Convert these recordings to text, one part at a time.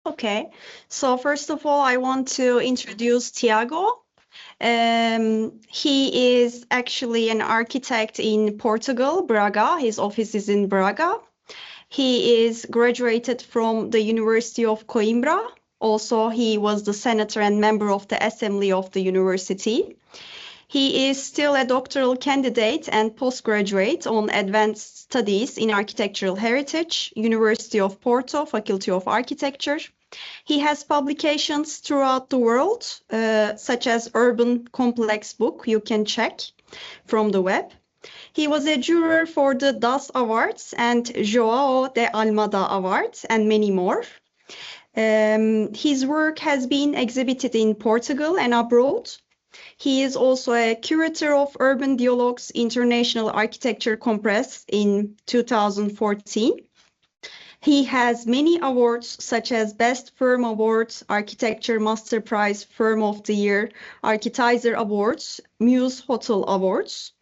Okay, so first of all, I want to introduce Tiago. He is actually an architect in Portugal, Braga. His office is in Braga. He is graduated from the University of Coimbra. Also, he was the senator and member of the Assembly of the university. He is still a doctoral candidate and postgraduate on advanced studies in architectural heritage, University of Porto, Faculty of Architecture. He has publications throughout the world, such as Urban Complex book, you can check from the web. He was a juror for the DAS Awards and João de Almada Awards and many more. His work has been exhibited in Portugal and abroad. He is also a curator of Urban Dialogues International Architecture Congress in 2014. He has many awards such as Best Firm Awards, Architecture Master Prize, Firm of the Year, Architizer Awards, Muse Hotel Awards.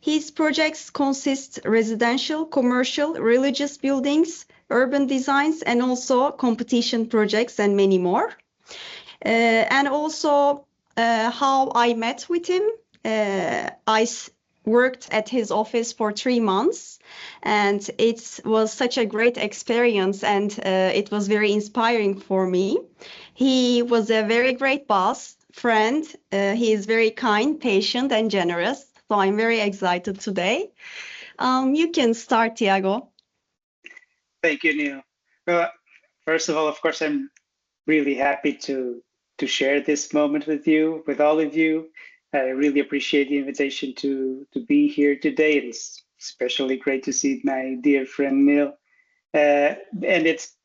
His projects consist residential, commercial, religious buildings, urban designs, and also competition projects and many more. And also how I met with him. I worked at his office for 3 months, and it was such a great experience, and it was very inspiring for me. He was a very great boss, friend. He is very kind, patient, and generous. So I'm very excited today. You can start, Tiago. Thank you, Neil. First of all, of course, I'm really happy to share this moment with you, with all of you. I really appreciate the invitation to be here today. It's especially great to see my dear friend Neil. And it's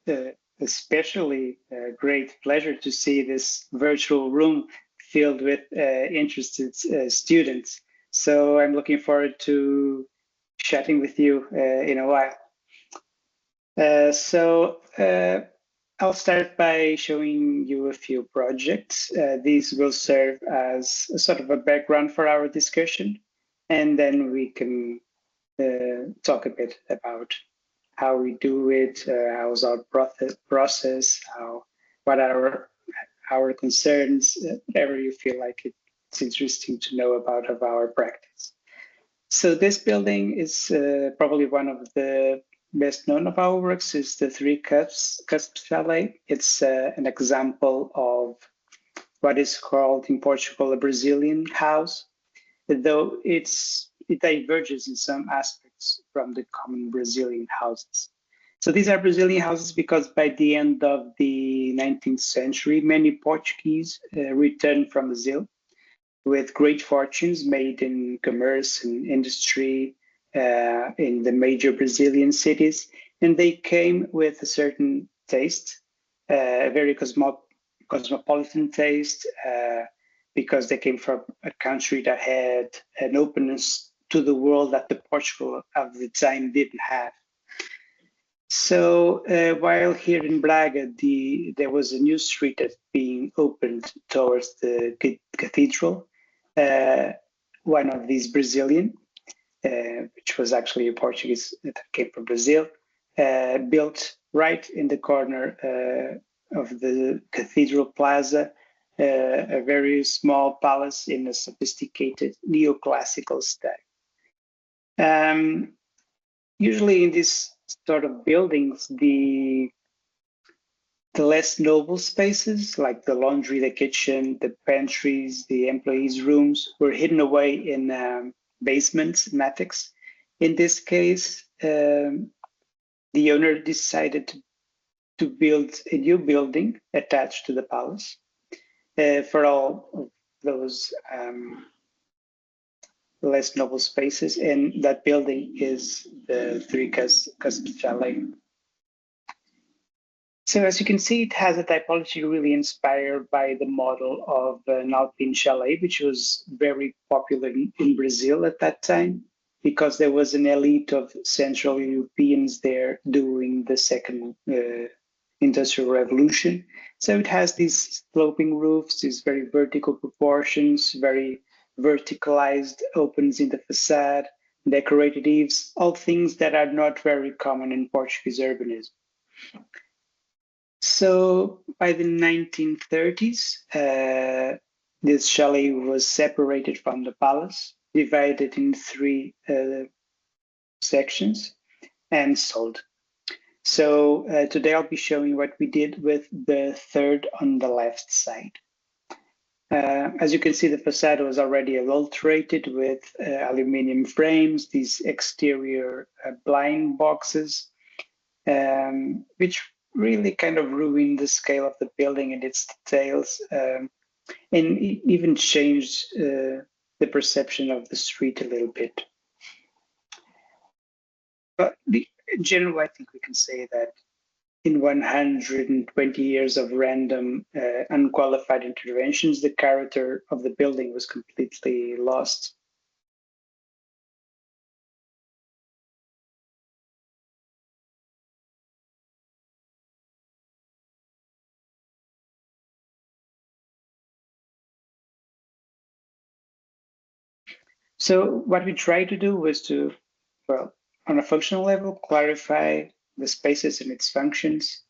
especially a great pleasure to see this virtual room filled with interested students. So I'm looking forward to chatting with you in a while. I'll start by showing you a few projects. These will serve as a sort of a background for our discussion, and then we can talk a bit about how we do it, how's our process, what are our concerns, whatever you feel like it's interesting to know about of our practice. So this building is probably one of the best known of our works is the Three Cusps Valley. It's an example of what is called in Portugal a Brazilian house, though it diverges in some aspects from the common Brazilian houses. So these are Brazilian houses because by the end of the 19th century, many Portuguese returned from Brazil with great fortunes made in commerce and industry, in the major Brazilian cities, and they came with a certain taste, a very cosmopolitan taste, because they came from a country that had an openness to the world that the Portugal of the time didn't have. So while here in Braga, there was a new street that's being opened towards the cathedral, one of these Brazilian, which was actually a Portuguese that came from Brazil, built right in the corner of the Cathedral Plaza, a very small palace in a sophisticated neoclassical style. Usually in these sort of buildings, the less noble spaces, like the laundry, the kitchen, the pantries, the employees' rooms, were hidden away in basements and attics. In this case, the owner decided to build a new building attached to the palace for all of those less noble spaces, and that building is the Three Cusps Valley. So as you can see, it has a typology really inspired by the model of an Alpine chalet, which was very popular in Brazil at that time, because there was an elite of Central Europeans there during the second Industrial Revolution. So it has these sloping roofs, these very vertical proportions, very verticalized opens in the facade, decorated eaves, all things that are not very common in Portuguese urbanism. So by the 1930s, this chalet was separated from the palace, divided in three sections, and sold. So today I'll be showing what we did with the third on the left side. As you can see, the facade was already adulterated with aluminium frames, these exterior blind boxes, which really kind of ruined the scale of the building and its details, and even changed the perception of the street a little bit. But in general, I think we can say that in 120 years of random, unqualified interventions, the character of the building was completely lost. So what we tried to do was to, well, on a functional level, clarify the spaces and its functions,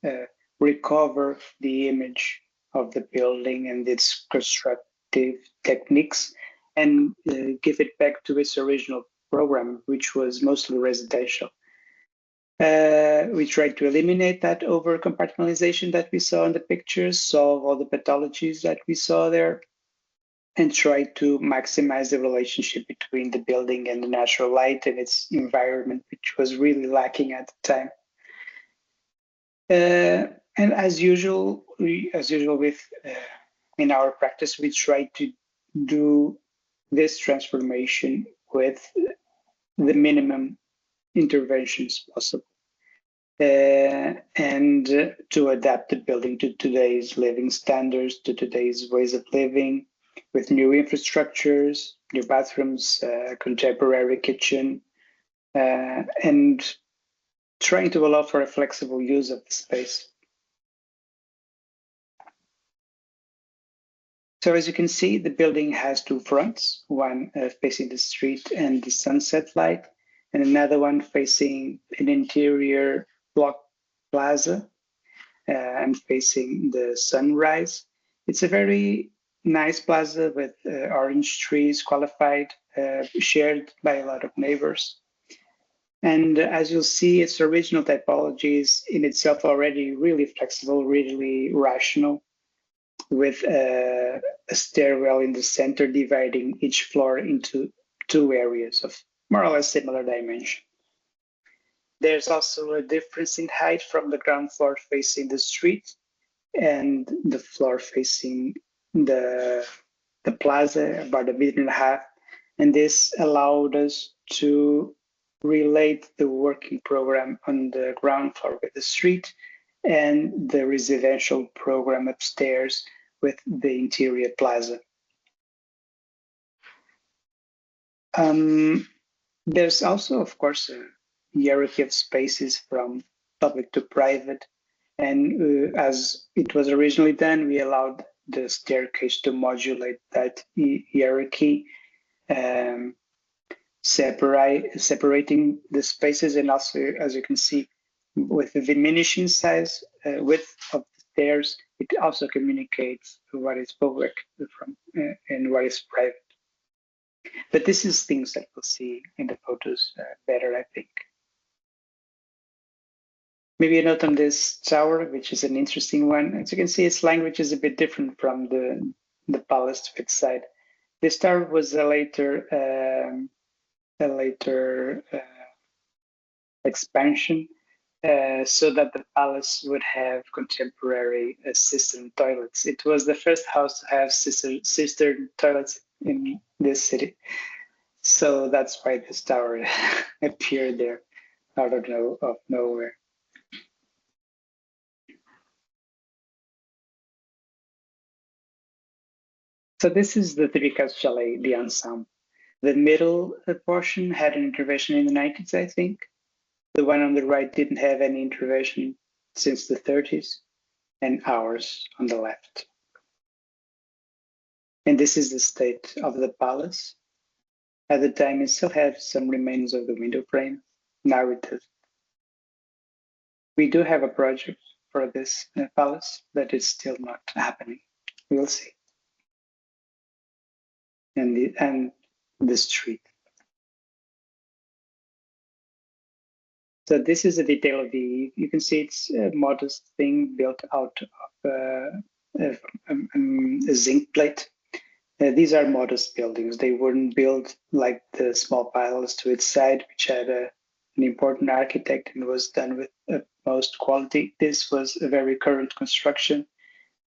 recover the image of the building and its constructive techniques, and give it back to its original program, which was mostly residential. We tried to eliminate that over-compartmentalization that we saw in the pictures, solve all the pathologies that we saw there, and try to maximize the relationship between the building and the natural light and its environment, which was really lacking at the time. And as usual with in our practice, we try to do this transformation with the minimum interventions possible, and to adapt the building to today's living standards, to today's ways of living, with new infrastructures, new bathrooms, contemporary kitchen, and trying to allow for a flexible use of the space. So as you can see, the building has two fronts, one facing the street and the sunset light, and another one facing an interior block plaza and facing the sunrise. It's a very nice plaza with orange trees, qualified, shared by a lot of neighbors. And as you'll see, its original typology is in itself already really flexible, really rational, with a stairwell in the center dividing each floor into two areas of more or less similar dimension. There's also a difference in height from the ground floor facing the street and the floor facing the plaza, about 1.5 meters, and this allowed us to relate the working program on the ground floor with the street and the residential program upstairs with the interior plaza. There's also, of course, a hierarchy of spaces from public to private, and as it was originally done, we allowed the staircase to modulate that hierarchy, separating the spaces, and also, as you can see, with the diminishing size width of the stairs, it also communicates what is public from and what is private. But this is things that we'll see in the photos better, I think. Maybe a note on this tower, which is an interesting one. As you can see, its language is a bit different from the palace to its side. This tower was a later expansion, so that the palace would have contemporary cistern toilets. It was the first house to have cistern toilets in this city. So that's why this tower appeared there out of nowhere. So this is the typical chalet, the ensemble. The middle portion had an intervention in the 90s, I think. The one on the right didn't have any intervention since the 30s, and ours on the left. And this is the state of the palace. At the time, it still had some remains of the window frame. Now it doesn't. We do have a project for this palace, but it's still not happening. We'll see. And the street. So this is a detail of the, you can see it's a modest thing built out of a zinc plate. These are modest buildings. They weren't built like the small palace to its side, which had an important architect and was done with utmost quality. This was a very current construction,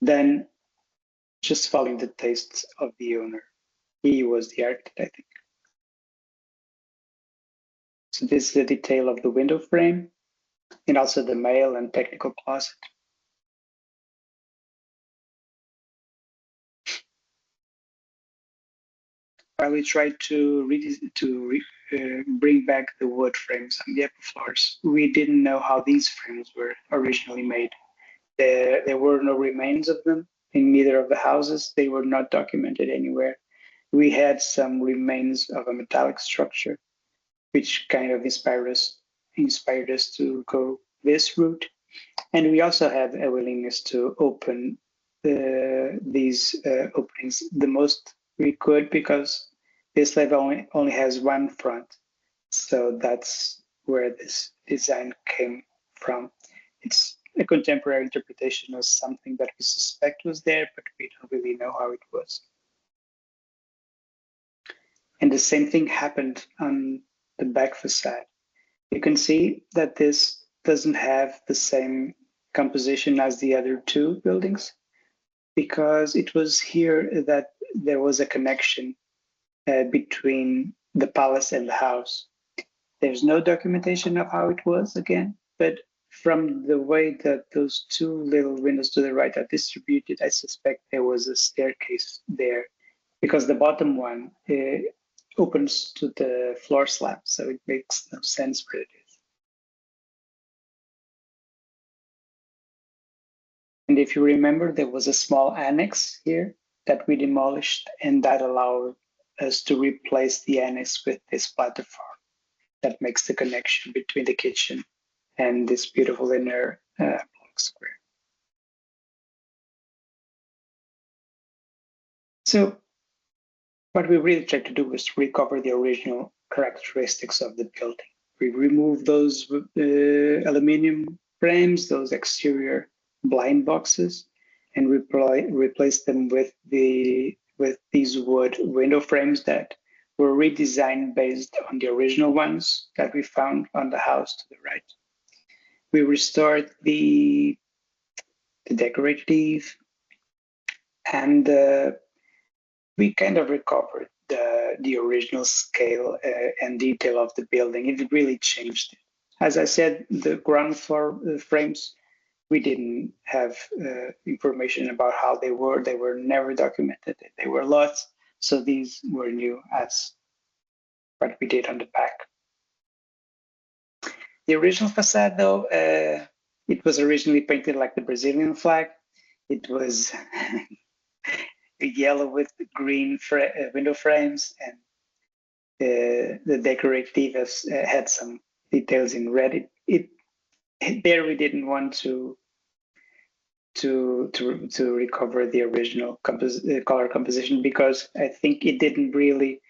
then just following the tastes of the owner. He was the architect, I think. So this is the detail of the window frame and also the mail and technical closet. While we tried to bring back the wood frames on the upper floors, we didn't know how these frames were originally made. There were no remains of them in neither of the houses. They were not documented anywhere. We had some remains of a metallic structure, which kind of inspired us to go this route. And we also had a willingness to open these openings the most we could, because this level only has one front. So that's where this design came from. It's a contemporary interpretation of something that we suspect was there, but we don't really know how it was. And the same thing happened on the back facade. You can see that this doesn't have the same composition as the other two buildings, because it was here that there was a connection between the palace and the house. There's no documentation of how it was again, but from the way that those two little windows to the right are distributed, I suspect there was a staircase there, because the bottom one opens to the floor slab, so it makes no sense where it is. And if you remember, there was a small annex here that we demolished, and that allowed us to replace the annex with this platform that makes the connection between the kitchen and this beautiful inner block square. So what we really tried to do was to recover the original characteristics of the building. We removed those aluminum frames, those exterior blind boxes, and replaced them with these wood window frames that were redesigned based on the original ones that we found on the house to the right. We restored the decorative, and we kind of recovered the original scale and detail of the building. It really changed it. As I said, the ground floor frames, we didn't have information about how they were. They were never documented. They were lost. So these were new as what we did on the back. The original facade, though, it was originally painted like the Brazilian flag. It was yellow with green window frames, and the decorative had some details in red. There we didn't want to recover the original color composition, because I think it didn't really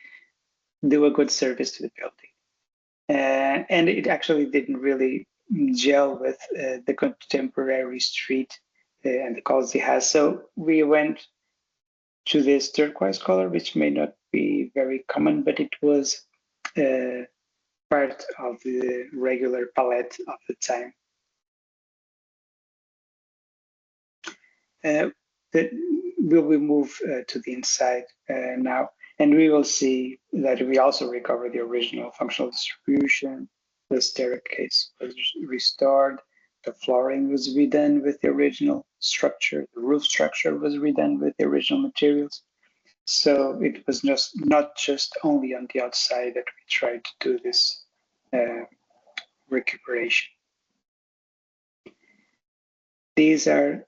do a good service to the building, and it actually didn't really gel with the contemporary street and the colors it has. So we went to this turquoise color, which may not be very common, but it was part of the regular palette of the time. We move to the inside now, and we will see that we also recover the original functional distribution. The staircase was restored. The flooring was redone with the original structure. The roof structure was redone with the original materials. So it was not just only on the outside that we tried to do this recuperation. These are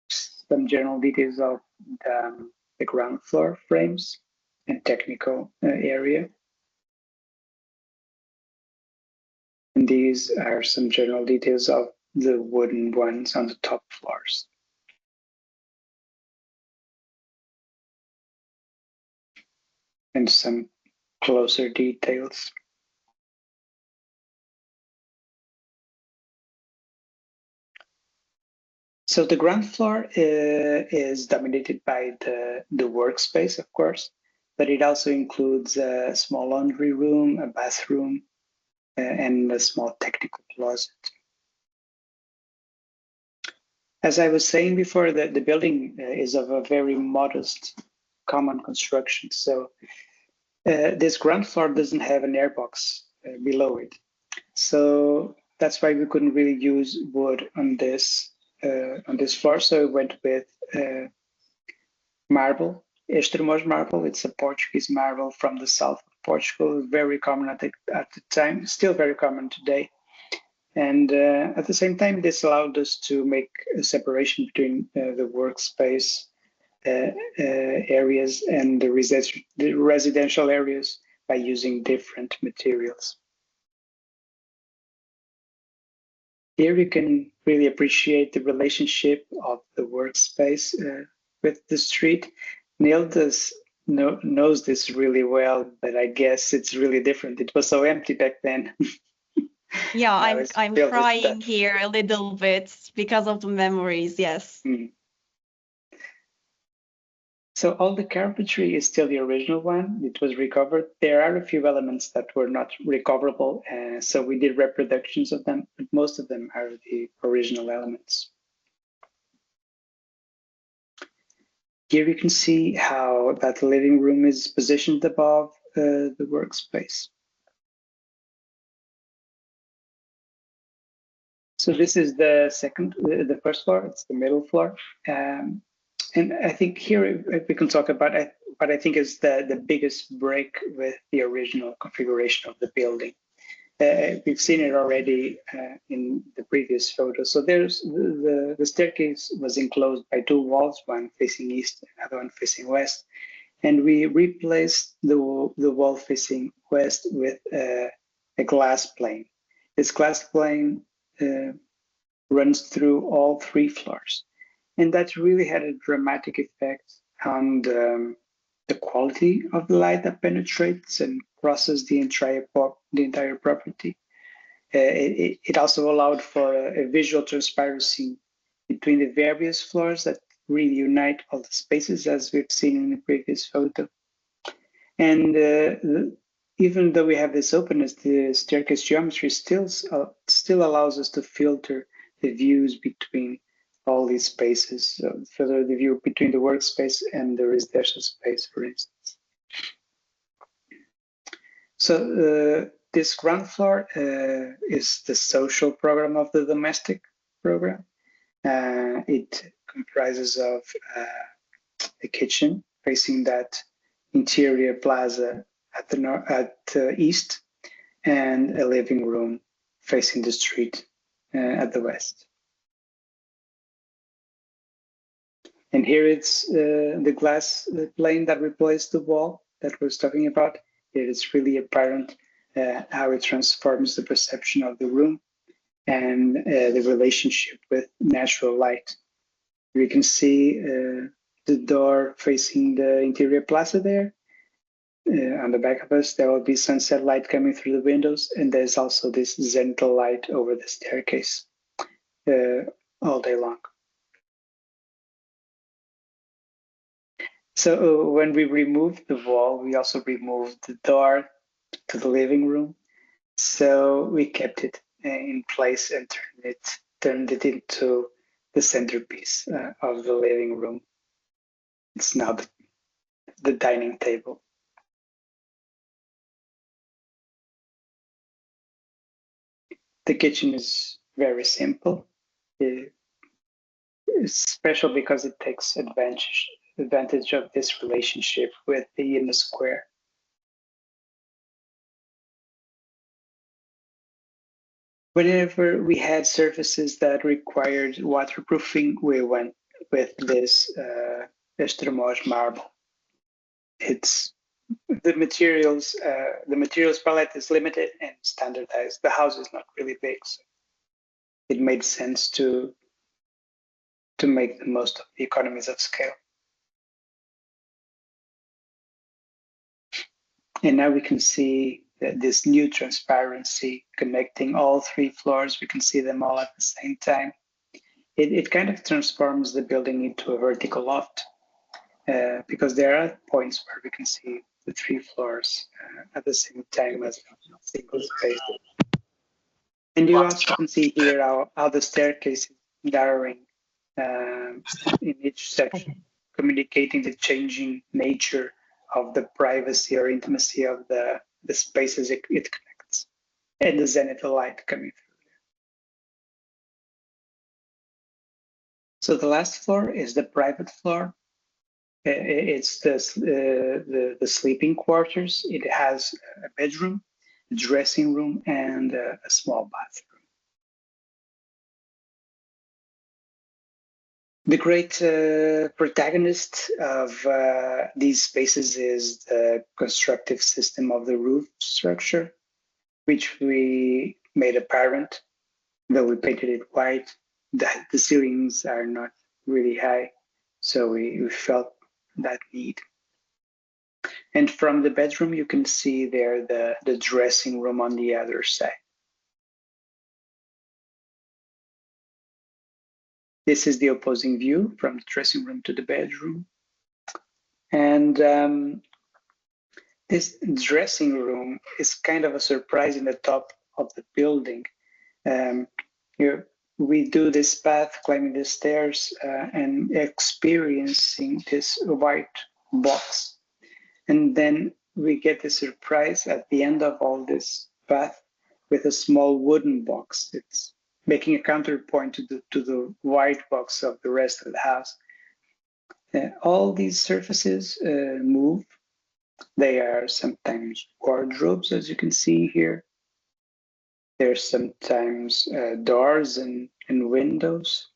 some general details of the ground floor frames and technical area. And these are some general details of the wooden ones on the top floors. And some closer details. So the ground floor is dominated by the workspace, of course, but it also includes a small laundry room, a bathroom, and a small technical closet. As I was saying before, the building is of a very modest common construction. So this ground floor doesn't have an airbox below it. So that's why we couldn't really use wood on this floor. So we went with marble, Extremos marble. It's a Portuguese marble from the south of Portugal, very common at the time, still very common today. And at the same time, this allowed us to make a separation between the workspace areas and the residential areas by using different materials. Here you can really appreciate the relationship of the workspace with the street. Neil knows this really well, but I guess it's really different. It was so empty back then. Yeah, I'm crying here a little bit because of the memories, yes. Mm. So all the carpentry is still the original one. It was recovered. There are a few elements that were not recoverable, so we did reproductions of them, but most of them are the original elements. Here you can see how that living room is positioned above the workspace. So this is the first floor. It's the middle floor. And I think here we can talk about what I think is the biggest break with the original configuration of the building. We've seen it already in the previous photo. So there's the staircase was enclosed by two walls, one facing east, another one facing west. And we replaced the wall facing west with a glass plane. This glass plane runs through all three floors. And that really had a dramatic effect on the quality of the light that penetrates and crosses the entire property. It also allowed for a visual transparency between the various floors that really unite all the spaces, as we've seen in the previous photo. And even though we have this openness, the staircase geometry still allows us to filter the views between all these spaces, filter the view between the workspace and the residential space, for instance. So this ground floor is the social program of the domestic program. It comprises of a kitchen facing that interior plaza at the east, and a living room facing the street at the west. And here it's the glass plane that replaced the wall that we was talking about. Here it's really apparent how it transforms the perception of the room and the relationship with natural light. You can see the door facing the interior plaza there. On the back of us, there will be sunset light coming through the windows, and there's also this zenithal light over the staircase all day long. So when we removed the wall, we also removed the door to the living room. So we kept it in place and turned it into the centerpiece of the living room. It's now the dining table. The kitchen is very simple, especially because it takes advantage of this relationship with the inner square. Whenever we had surfaces that required waterproofing, we went with this Extremos marble. It's the materials palette is limited and standardized. The house is not really big, so it made sense to make the most of the economies of scale. And now we can see that this new transparency connecting all 3 floors. We can see them all at the same time. It kind of transforms the building into a vertical loft because there are points where we can see the 3 floors at the same time as a single space. And you also can see here how the staircase is narrowing in each section, communicating the changing nature of the privacy or intimacy of the spaces it connects, and the zenith light coming through. So the last floor is the private floor. It's the sleeping quarters. It has a bedroom, a dressing room, and a small bathroom. The great protagonist of these spaces is the constructive system of the roof structure, which we made apparent, though we painted it white. The ceilings are not really high, so we felt that need. And from the bedroom, you can see there the dressing room on the other side. This is the opposing view from the dressing room to the bedroom. And this dressing room is kind of a surprise in the top of the building. We do this path, climbing the stairs and experiencing this white box. And then we get the surprise at the end of all this path with a small wooden box. It's making a counterpoint to the white box of the rest of the house. All these surfaces move. They are sometimes wardrobes, as you can see here. There's sometimes doors and windows.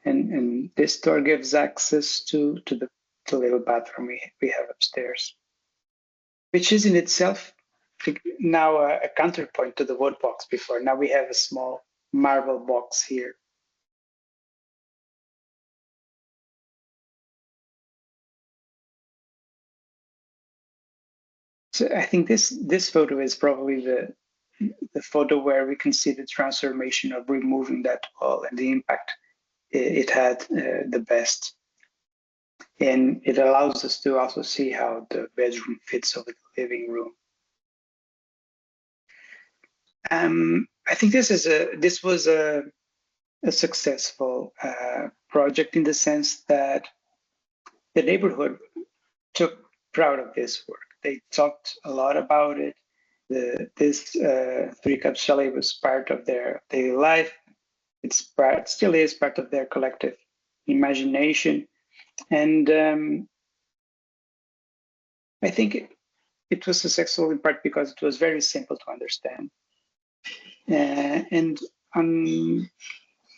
And this door gives access to the little bathroom we have upstairs, which is in itself now a counterpoint to the wood box before. Now we have a small marble box here. So I think this photo is probably the photo where we can see the transformation of removing that wall and the impact it had the best. And it allows us to also see how the bedroom fits over the living room. I think this was a successful project in the sense that the neighborhood took proud of this work. They talked a lot about it. This 3 Cups Chalet was part of their daily life. It still is part of their collective imagination. And I think it was successful in part because it was very simple to understand. And on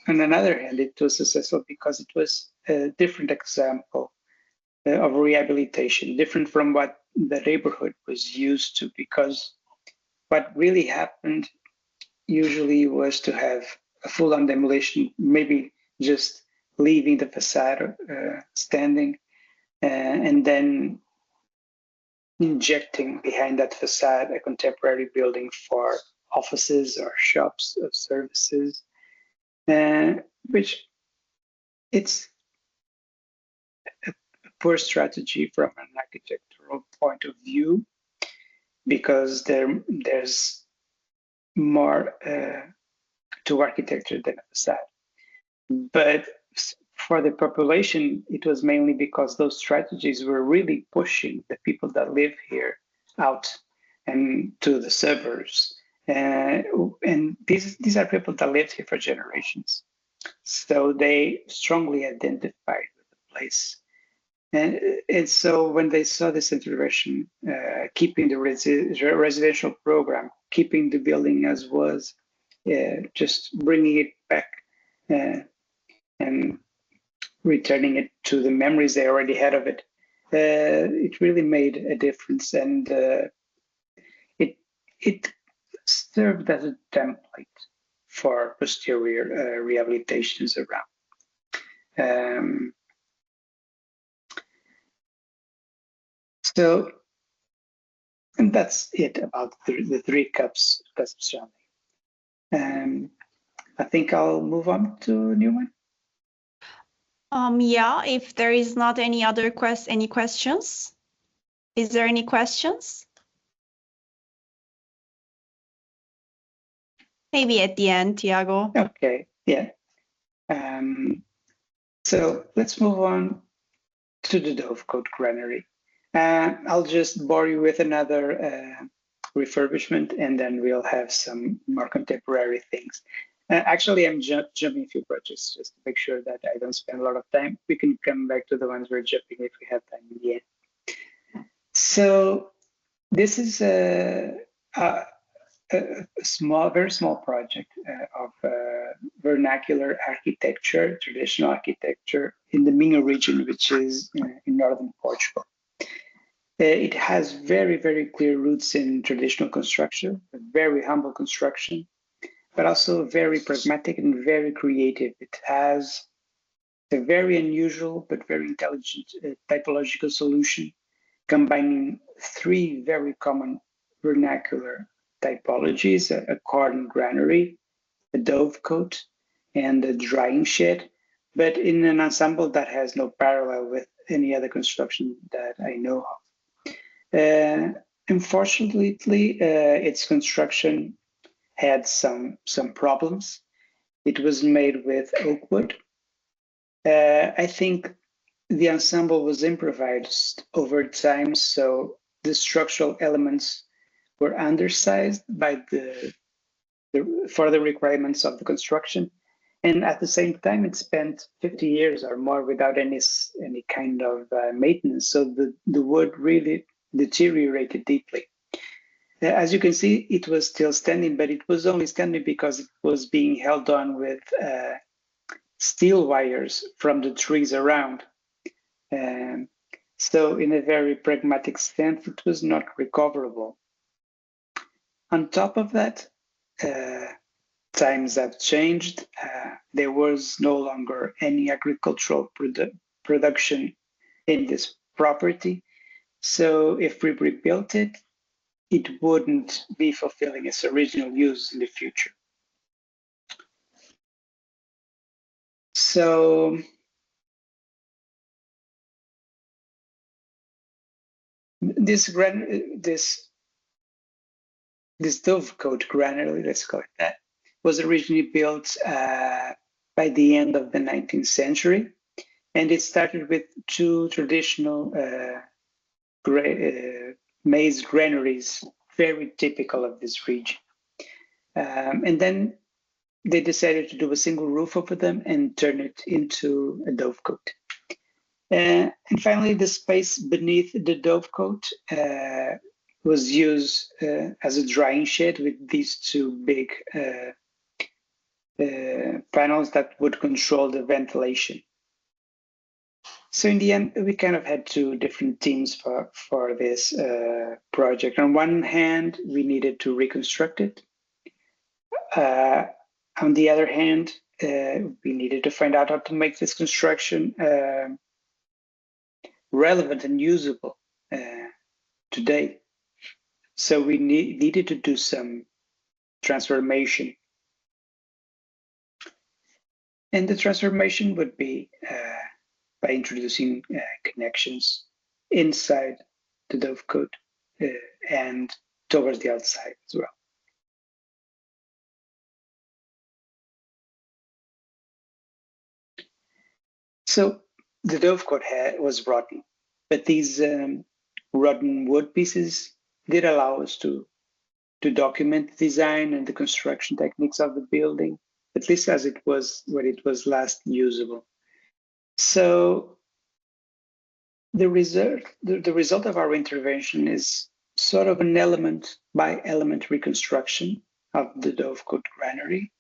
another hand, it was successful because it was a different example of rehabilitation, different from what the neighborhood was used to, because what really happened usually was to have a full-on demolition, maybe just leaving the facade standing, and then injecting behind that facade a contemporary building for offices or shops of services, which it's a poor strategy from an architectural point of view, because there's more to architecture than a facade. But for the population, it was mainly because those strategies were really pushing the people that live here out and to the suburbs. And these are people that lived here for generations. So they strongly identified with the place. And so when they saw this intervention, keeping the residential program, keeping the building as was, just bringing it back and returning it to the memories they already had of it, it really made a difference. And it served as a template for posterior rehabilitations around. And that's it about the three cups surrounding. I think I'll move on to a new one. Yeah, if there is not any other any questions. Is there any questions? Maybe at the end, Tiago. Okay, yeah. So let's move on to the Dovecote Granary. I'll just bore you with another refurbishment, and then we'll have some more contemporary things. Actually, I'm jumping a few projects just to make sure that I don't spend a lot of time. We can come back to the ones we're jumping if we have time in the end. So this is a very small project of vernacular architecture, traditional architecture in the Minho region, which is in northern Portugal. It has very, very clear roots in traditional construction, a very humble construction, but also very pragmatic and very creative. It has a very unusual but very intelligent typological solution, combining three very common vernacular typologies: a cordon granary, a dovecote, and a drying shed, but in an ensemble that has no parallel with any other construction that I know of. Unfortunately, its construction had some problems. It was made with oak wood. I think the ensemble was improvised over time, so the structural elements were undersized by for the requirements of the construction, and at the same time, it spent 50 years or more without any kind of maintenance. So the wood really deteriorated deeply. As you can see, it was still standing, but it was only standing because it was being held on with steel wires from the trees around. So in a very pragmatic sense, it was not recoverable. On top of that, times have changed. There was no longer any agricultural production in this property. So if we rebuilt it, it wouldn't be fulfilling its original use in the future. So this dovecote granary, let's call it that, was originally built by the end of the 19th century, and it started with two traditional maize granaries, very typical of this region. And then they decided to do a single roof over them and turn it into a dovecote. And finally, the space beneath the dovecote was used as a drying shed with these two big panels that would control the ventilation. So in the end, we kind of had two different teams for this project. On one hand, we needed to reconstruct it. On the other hand, we needed to find out how to make this construction relevant and usable today. So we needed to do some transformation. And the transformation would be by introducing connections inside the dovecote and towards the outside as well. So the dovecote was rotten, but these rotten wood pieces did allow us to document the design and the construction techniques of the building, at least as it was when it was last usable. So the result of our intervention is sort of an element by element reconstruction of the dovecote granary,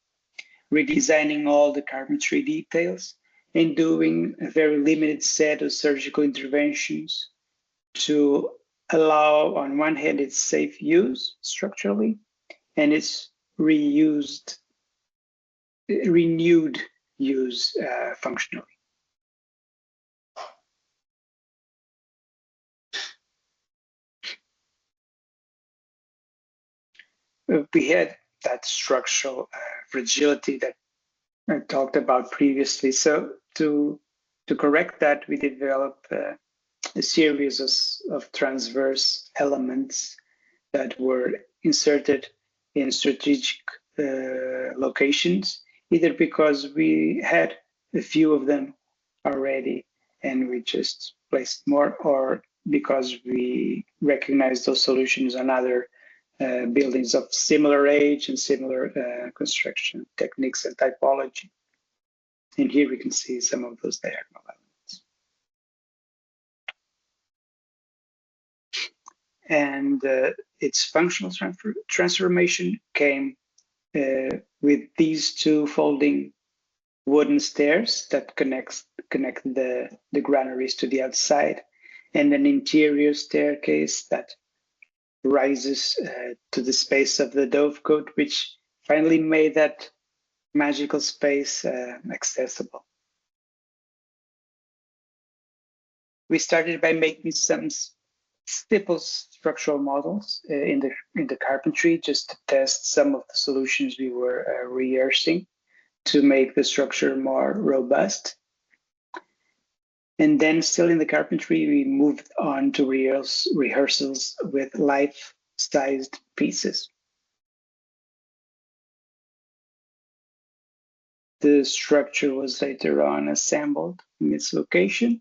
redesigning all the carpentry details and doing a very limited set of surgical interventions to allow, on one hand, its safe use structurally and its reused renewed use functionally. We had that structural fragility that I talked about previously. So to correct that, we developed a series of transverse elements that were inserted in strategic locations, either because we had a few of them already and we just placed more, or because we recognized those solutions on other buildings of similar age and similar construction techniques and typology. And here we can see some of those diagonal elements. And its functional transformation came with these two folding wooden stairs that connect the granaries to the outside, and an interior staircase that rises to the space of the dovecote, which finally made that magical space accessible. We started by making some simple structural models in the carpentry, just to test some of the solutions we were rehearsing to make the structure more robust. And then, still in the carpentry, we moved on to rehearsals with life-sized pieces. The structure was later on assembled in its location.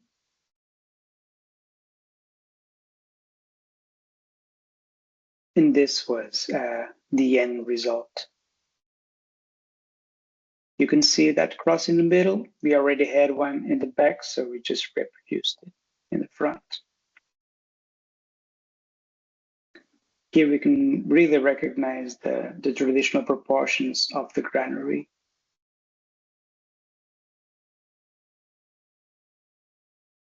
And this was the end result. You can see that cross in the middle. We already had one in the back, so we just reproduced it in the front. Here we can really recognize the traditional proportions of the granary.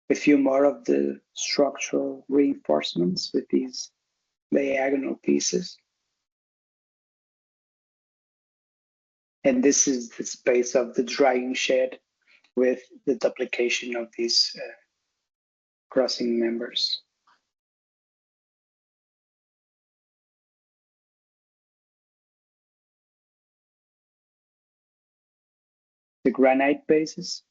A few more of the structural reinforcements with these diagonal pieces. And this is the space of the drying shed with the duplication of these crossing members. The granite bases.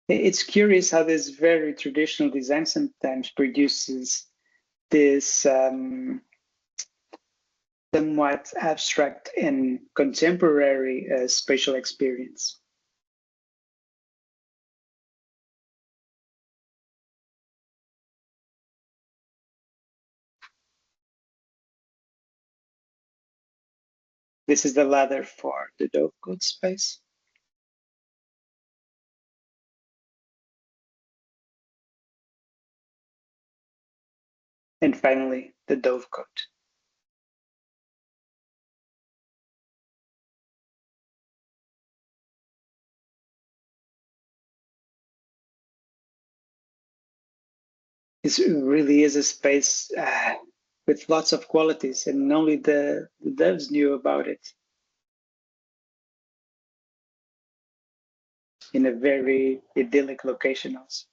It's curious how this very traditional design sometimes produces this somewhat abstract and contemporary spatial experience. This is the ladder for the dovecote space. And finally, the dovecote. It really is a space with lots of qualities, and only the devs knew about it. In a very idyllic location also.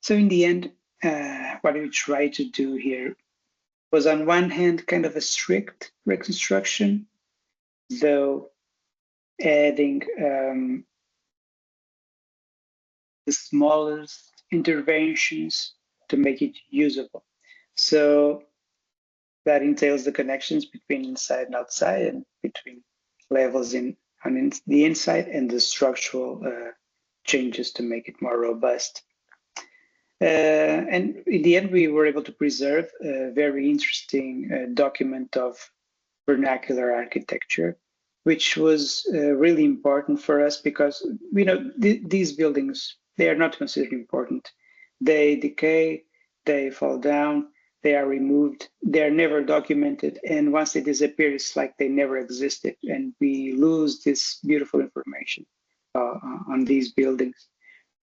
So in the end, what we tried to do here was, on one hand, kind of a strict reconstruction, though adding the smallest interventions to make it usable. So that entails the connections between inside and outside, and between levels on the inside, and the structural changes to make it more robust. And in the end, we were able to preserve a very interesting document of vernacular architecture, which was really important for us because these buildings, they are not considered important. They decay, they fall down, they are removed, they're never documented, and once they disappear, it's like they never existed, and we lose this beautiful information on these buildings.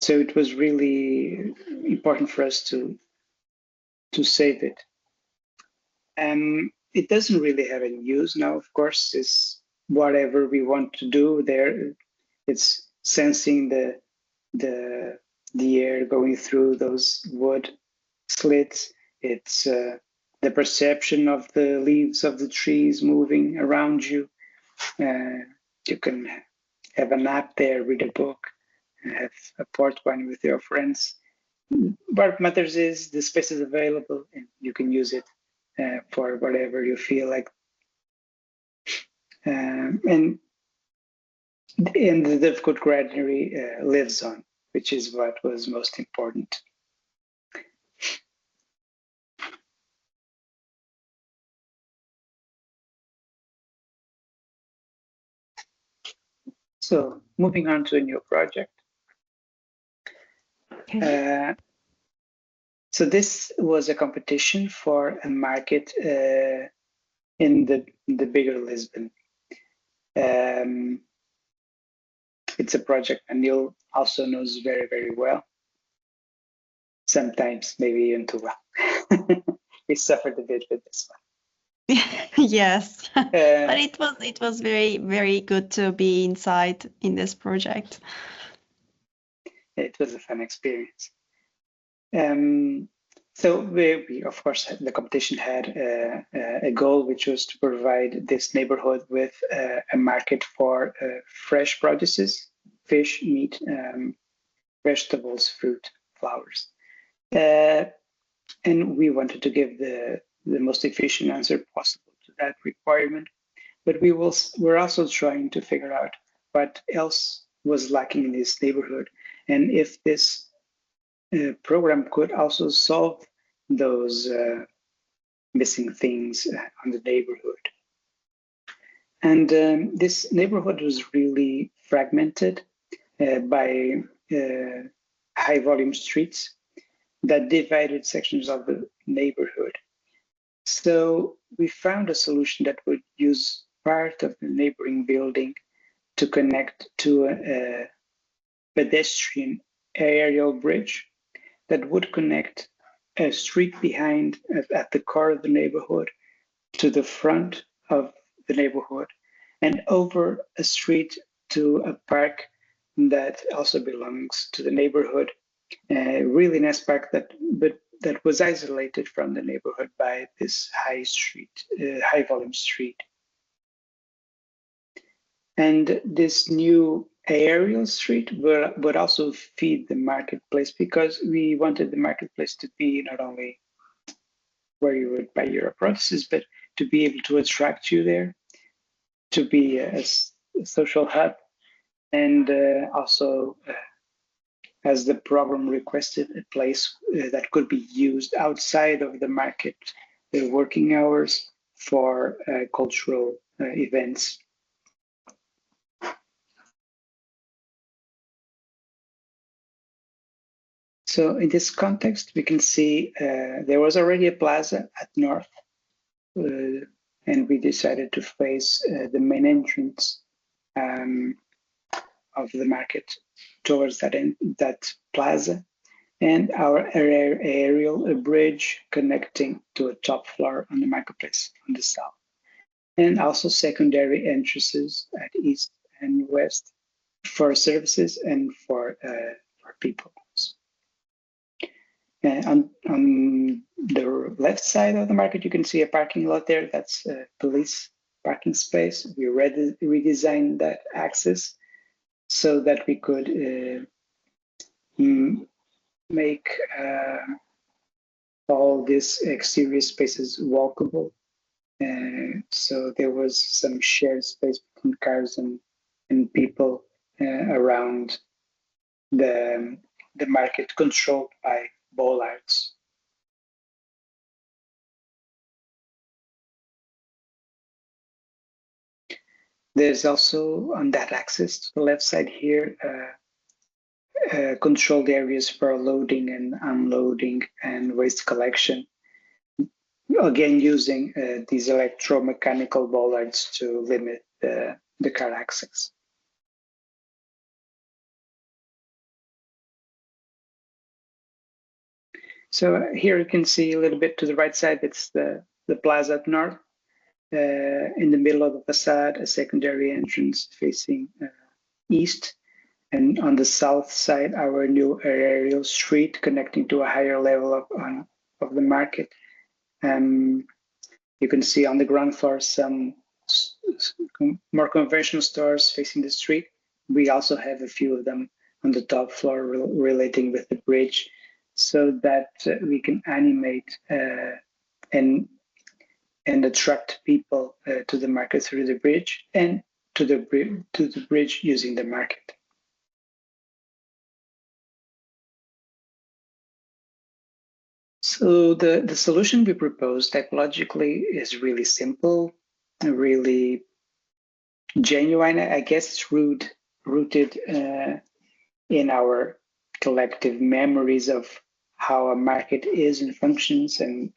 So it was really important for us to save it. It doesn't really have any use now, of course. It's whatever we want to do there. It's sensing the air going through those wood slits. It's the perception of the leaves of the trees moving around you. You can have a nap there, read a book, have a port wine with your friends. What matters is the space is available and you can use it for whatever you feel like. And the difficult granary lives on, which is what was most important. So moving on to a new project. Okay. So this was a competition for a market in the bigger Lisbon. It's a project Anil also knows very, very well. Sometimes maybe even too well. We suffered a bit with this one. Yes, but it was very, very good to be inside in this project. It was a fun experience. So we of course, the competition had a goal, which was to provide this neighborhood with a market for fresh produces, fish, meat, vegetables, fruit, flowers. And we wanted to give the most efficient answer possible to that requirement. But we're also trying to figure out what else was lacking in this neighborhood, and if this program could also solve those missing things on the neighborhood. And this neighborhood was really fragmented by high volume streets that divided sections of the neighborhood. So we found a solution that would use part of the neighboring building to connect to a pedestrian aerial bridge that would connect a street behind at the core of the neighborhood to the front of the neighborhood and over a street to a park that also belongs to the neighborhood. A really nice park that was isolated from the neighborhood by this high volume street. And this new aerial street would also feed the marketplace, because we wanted the marketplace to be not only where you would buy your produces, but to be able to attract you there, to be a social hub, and also, as the program requested, a place that could be used outside of the market working hours for cultural events. So in this context, we can see there was already a plaza at north, and we decided to face the main entrance of the market towards that plaza, and our aerial bridge connecting to a top floor on the marketplace on the south, and also secondary entrances at east and west for services and for people. On the left side of the market, you can see a parking lot there. That's a police parking space. We redesigned that access so that we could make all these exterior spaces walkable. So there was some shared space between cars and people around the market, controlled by bollards. There's also on that axis to the left side here controlled areas for loading and unloading and waste collection. again using these electromechanical bollards to limit the car access. So here you can see a little bit to the right side, it's the plaza at north. In the middle of the facade, a secondary entrance facing east. And on the south side, our new aerial street connecting to a higher level of the market. You can see on the ground floor some more conventional stores facing the street. We also have a few of them on the top floor relating with the bridge, so that we can animate and attract people to the market through the bridge and to the bridge using the market. So the solution we propose typologically is really simple, really genuine. I guess it's rooted in our collective memories of how a market is and functions, and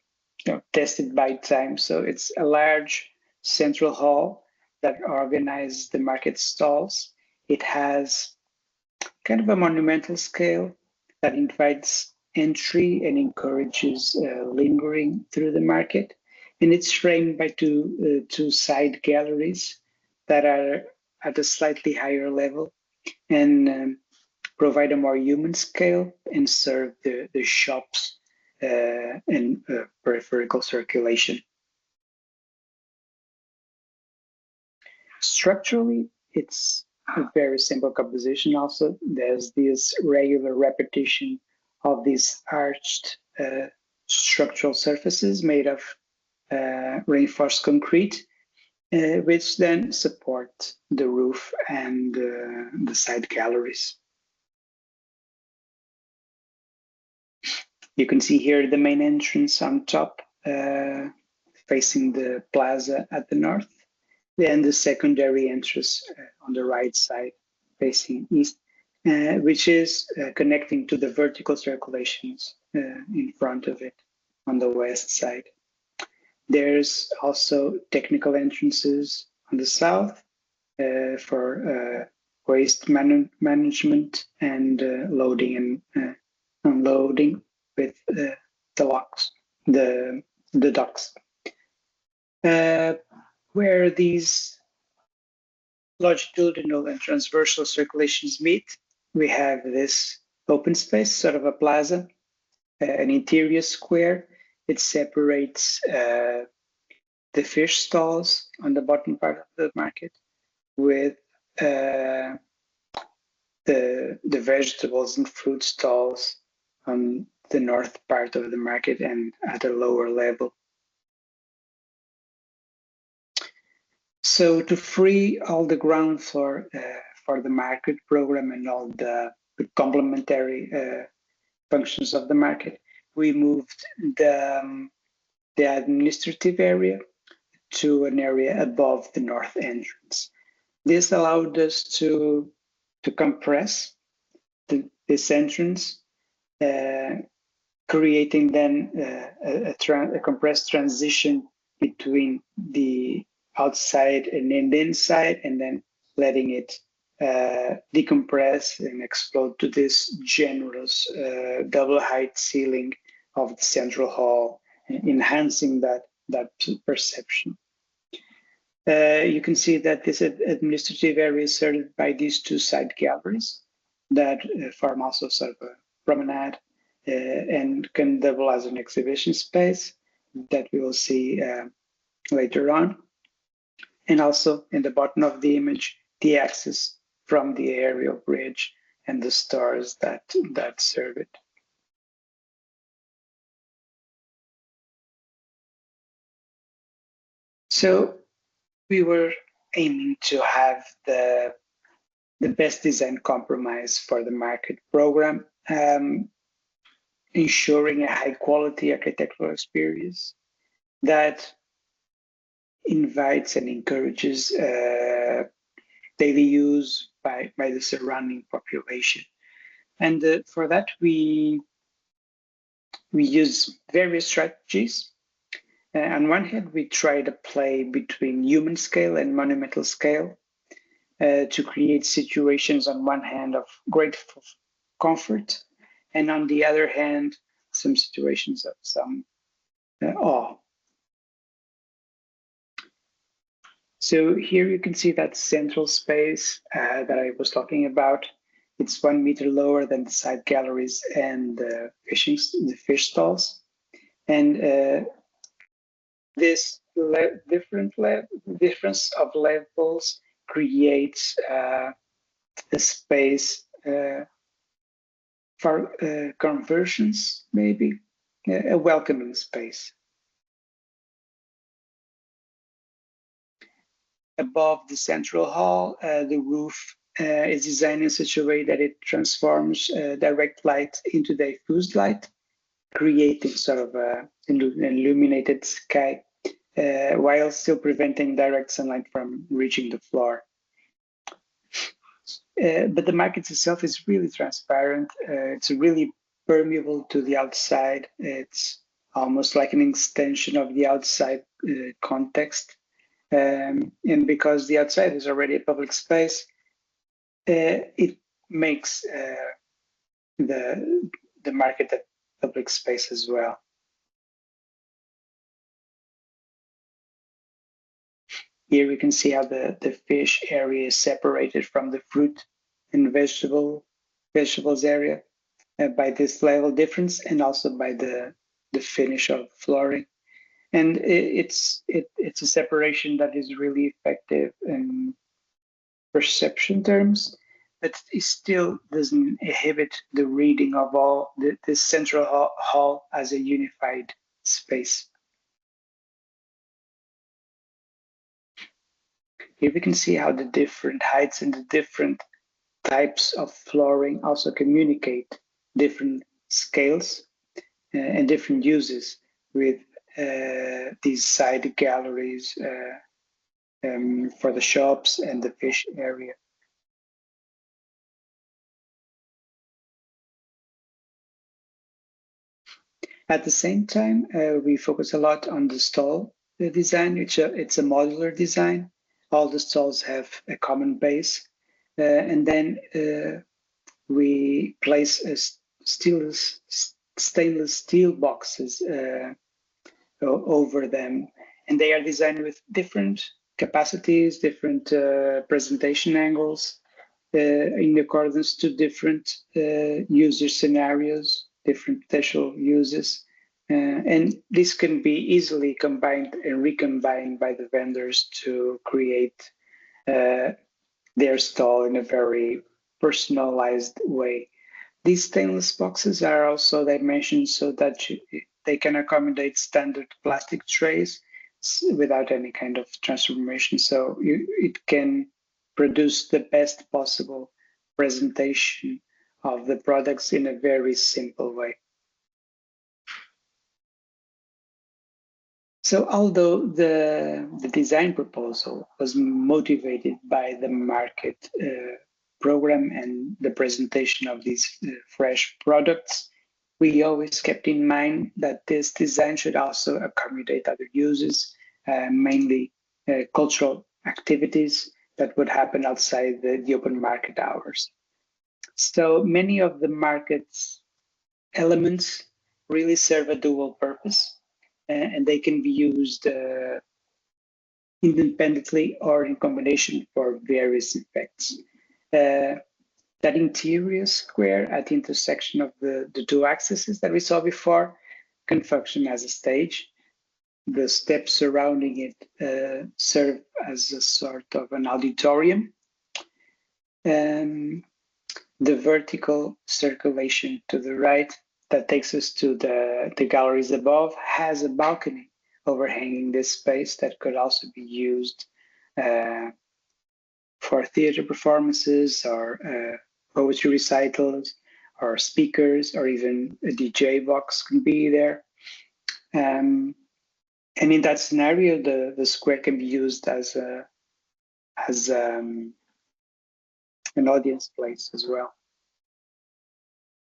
tested by time. So it's a large central hall that organizes the market stalls. It has kind of a monumental scale that invites entry and encourages lingering through the market. And it's framed by two side galleries that are at a slightly higher level and provide a more human scale and serve the shops and peripheral circulation. Structurally, it's a very simple composition also. There's this regular repetition of these arched structural surfaces made of reinforced concrete, which then support the roof and the side galleries. You can see here the main entrance on top, facing the plaza at the north, then the secondary entrance on the right side, facing east, which is connecting to the vertical circulations in front of it on the west side. There's also technical entrances on the south for waste management and loading and unloading with the docks. Where these longitudinal and transversal circulations meet, we have this open space, sort of a plaza, an interior square. It separates the fish stalls on the bottom part of the market with the vegetables and fruit stalls on the north part of the market and at a lower level. So to free all the ground floor for the market program and all the complementary functions of the market, we moved the administrative area to an area above the north entrance. This allowed us to compress this entrance, creating then a compressed transition between the outside and then the inside, and then letting it decompress and explode to this generous double height ceiling of the central hall, enhancing that perception. You can see that this administrative area is served by these two side galleries that form also sort of a promenade and can double as an exhibition space that we will see later on. And also in the bottom of the image, the access from the aerial bridge and the stores that serve it. So we were aiming to have the best design compromise for the market program, ensuring a high quality architectural experience that invites and encourages daily use by the surrounding population. And for that, we use various strategies. On one hand, we try to play between human scale and monumental scale to create situations on one hand of great comfort, and on the other hand, some situations of some awe. So here you can see that central space that I was talking about. It's 1 meter lower than the side galleries and the fish stalls. And this difference of levels creates a space for conversions, maybe, a welcoming space. Above the central hall, the roof is designed in such a way that it transforms direct light into diffused light, creating sort of an illuminated sky, while still preventing direct sunlight from reaching the floor. But the market itself is really transparent. It's really permeable to the outside. It's almost like an extension of the outside context. And because the outside is already a public space, it makes the market a public space as well. Here we can see how the fish area is separated from the fruit and vegetables area by this level difference, and also by the finish of flooring. And it's a separation that is really effective in perception terms, but it still doesn't inhibit the reading of all the central hall as a unified space. Here we can see how the different heights and the different types of flooring also communicate different scales and different uses with these side galleries for the shops and the fish area. At the same time, we focus a lot on the stall design. It's a modular design. All the stalls have a common base, and then we place stainless steel boxes over them, and they are designed with different capacities, different presentation angles, in accordance to different user scenarios, different potential uses. And this can be easily combined and recombined by the vendors to create their stall in a very personalized way. These stainless boxes are also dimensioned so that they can accommodate standard plastic trays without any kind of transformation. So it can produce the best possible presentation of the products in a very simple way. So although the design proposal was motivated by the market program and the presentation of these fresh products, we always kept in mind that this design should also accommodate other uses, mainly cultural activities that would happen outside the open market hours. So many of the market's elements really serve a dual purpose, and they can be used independently or in combination for various effects. That interior square at the intersection of the two axes that we saw before can function as a stage. The steps surrounding it serve as a sort of an auditorium. The vertical circulation to the right that takes us to the galleries above has a balcony overhanging this space that could also be used for theater performances or poetry recitals or speakers, or even a DJ box can be there. And in that scenario, the square can be used as an audience place as well.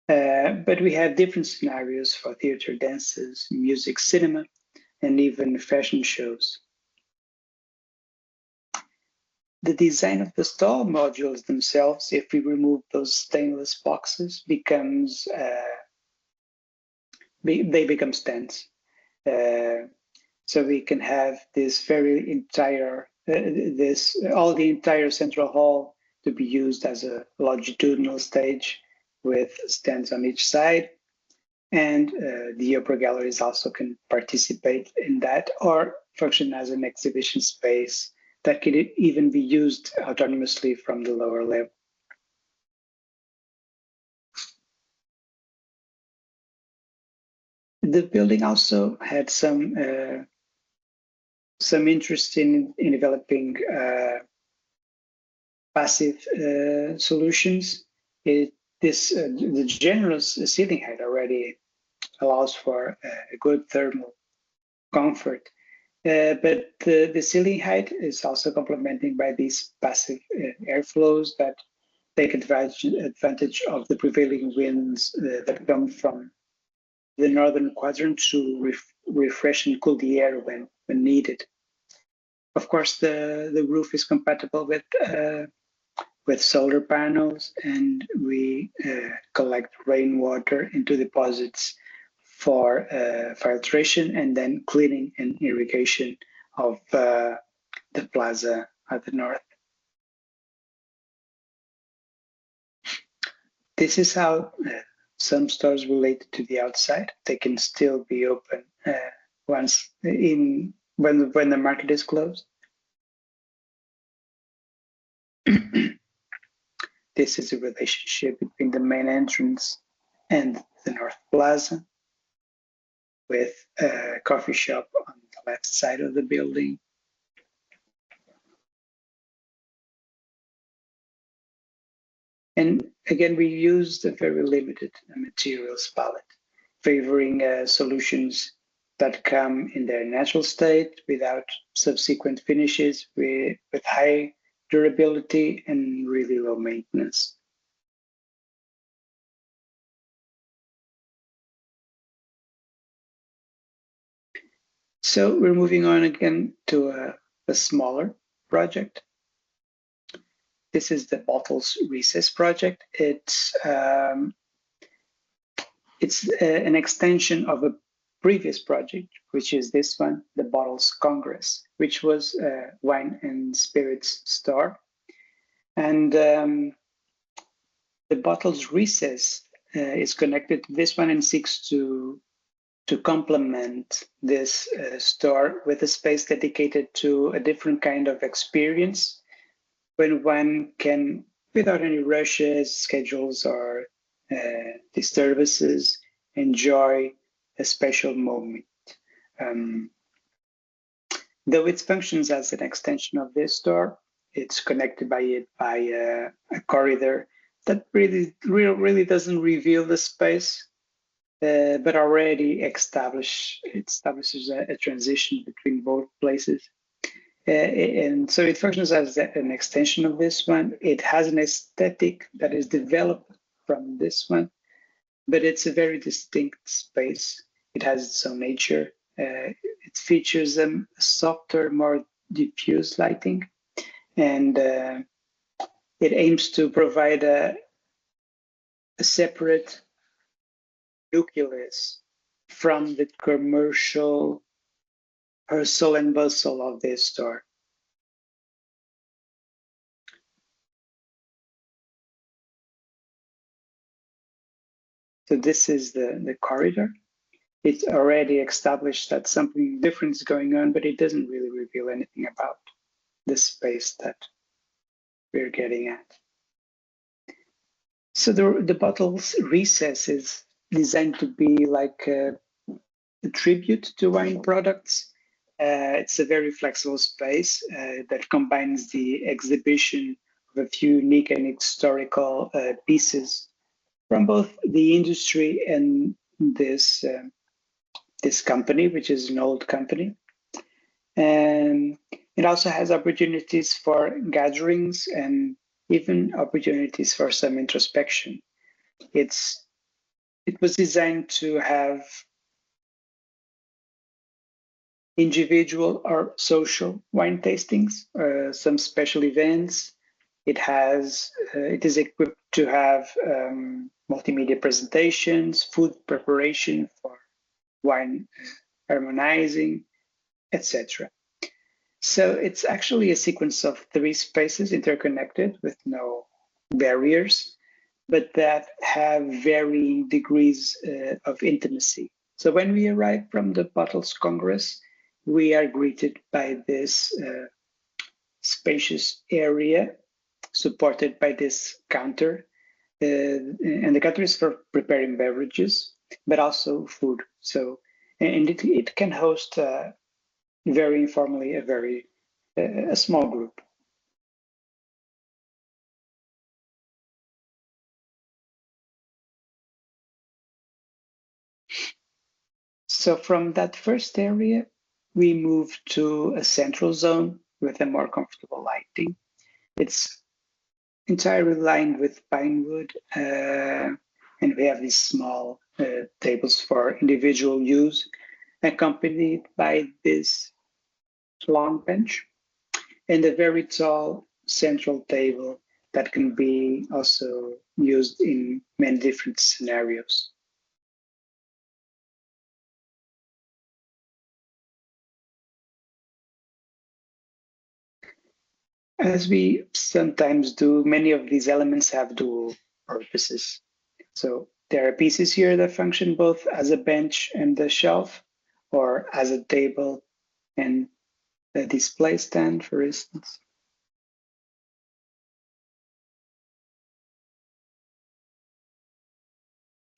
But we have different scenarios for theater, dances, music, cinema, and even fashion shows. The design of the stall modules themselves, if we remove those stainless boxes, becomes they become stands. So we can have this very entire all the entire central hall to be used as a longitudinal stage with stands on each side, and the opera galleries also can participate in that or function as an exhibition space that could even be used autonomously from the lower level. The building also had some interest in developing passive solutions. The generous ceiling height already allows for a good thermal comfort. But the ceiling height is also complemented by these passive airflows that take advantage of the prevailing winds that come from the northern quadrant to refresh and cool the air when needed. Of course, the roof is compatible with solar panels, and we collect rainwater into deposits for filtration and then cleaning and irrigation of the plaza at the north. This is how some stores relate to the outside. They can still be open when the market is closed. This is a relationship between the main entrance and the North Plaza, with a coffee shop on the left side of the building. And again, we used a very limited materials palette, favoring solutions that come in their natural state without subsequent finishes, with high durability and really low maintenance. So we're moving on again to a smaller project. This is the Bottles Recess project. It's an extension of a previous project, which is this one, the Bottles Congress, which was a wine and spirits store. And the Bottles Recess is connected to this one and seeks to complement this store with a space dedicated to a different kind of experience, when one can, without any rushes, schedules, or disturbances, enjoy a special moment. Though it functions as an extension of this store, it's connected by a corridor that really doesn't reveal the space, but already establishes a transition between both places. And so it functions as an extension of this one. It has an aesthetic that is developed from this one, but it's a very distinct space. It has its own nature. It features a softer, more diffuse lighting, and it aims to provide a separate nucleus from the commercial hustle and bustle of this store. So this is the corridor. It's already established that something different is going on, but it doesn't really reveal anything about the space that we're getting at. So the Bottles Recess is designed to be like a tribute to wine products. It's a very flexible space that combines the exhibition of a few unique and historical pieces from both the industry and this company, which is an old company. And it also has opportunities for gatherings and even opportunities for some introspection. It was designed to have individual or social wine tastings, some special events. It is equipped to have multimedia presentations, food preparation for wine harmonizing, etc. So it's actually a sequence of 3 spaces interconnected with no barriers, but that have varying degrees of intimacy. So when we arrive from the Bottles Congress, we are greeted by this spacious area supported by this counter. And the counter is for preparing beverages, but also food. So, and it can host very informally a small group. So from that first area, we move to a central zone with a more comfortable lighting. It's entirely lined with pine wood, and we have these small tables for individual use, accompanied by this long bench and a very tall central table that can be also used in many different scenarios. As we sometimes do, many of these elements have dual purposes. So there are pieces here that function both as a bench and a shelf, or as a table and a display stand, for instance.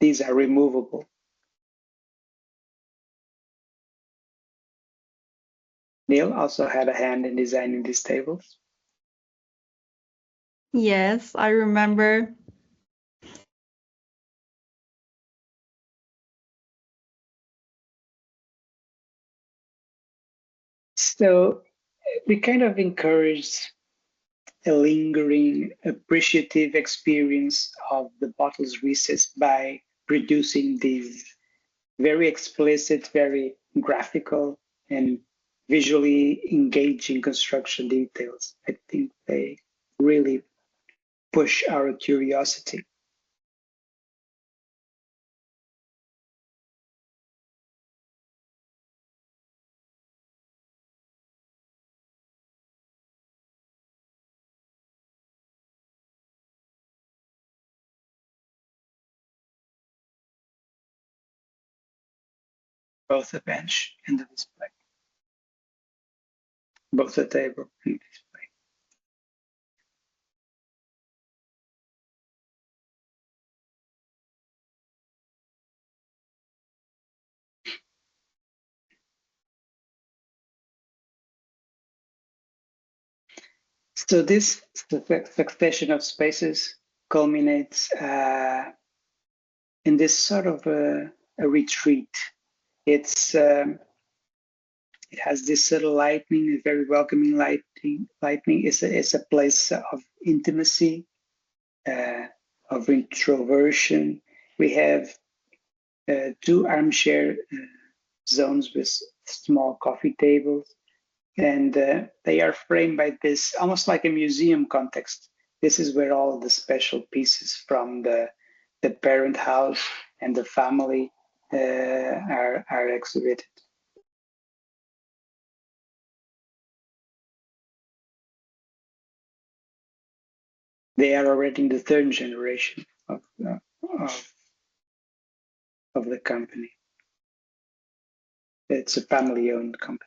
These are removable. Neil also had a hand in designing these tables. Yes, I remember. So we kind of encouraged a lingering, appreciative experience of the bottle's recess by producing these very explicit, very graphical, and visually engaging construction details. I think they really push our curiosity. Both the bench and the display, both the table and the display. So this succession of spaces culminates in this sort of a retreat. It has this subtle lighting, a very welcoming lighting. It's a place of intimacy, of introversion. We have 2 armchair zones with small coffee tables, and they are framed by this almost like a museum context. This is where all the special pieces from the parent house and the family are exhibited. They are already in the 3rd generation of the company. It's a family-owned company.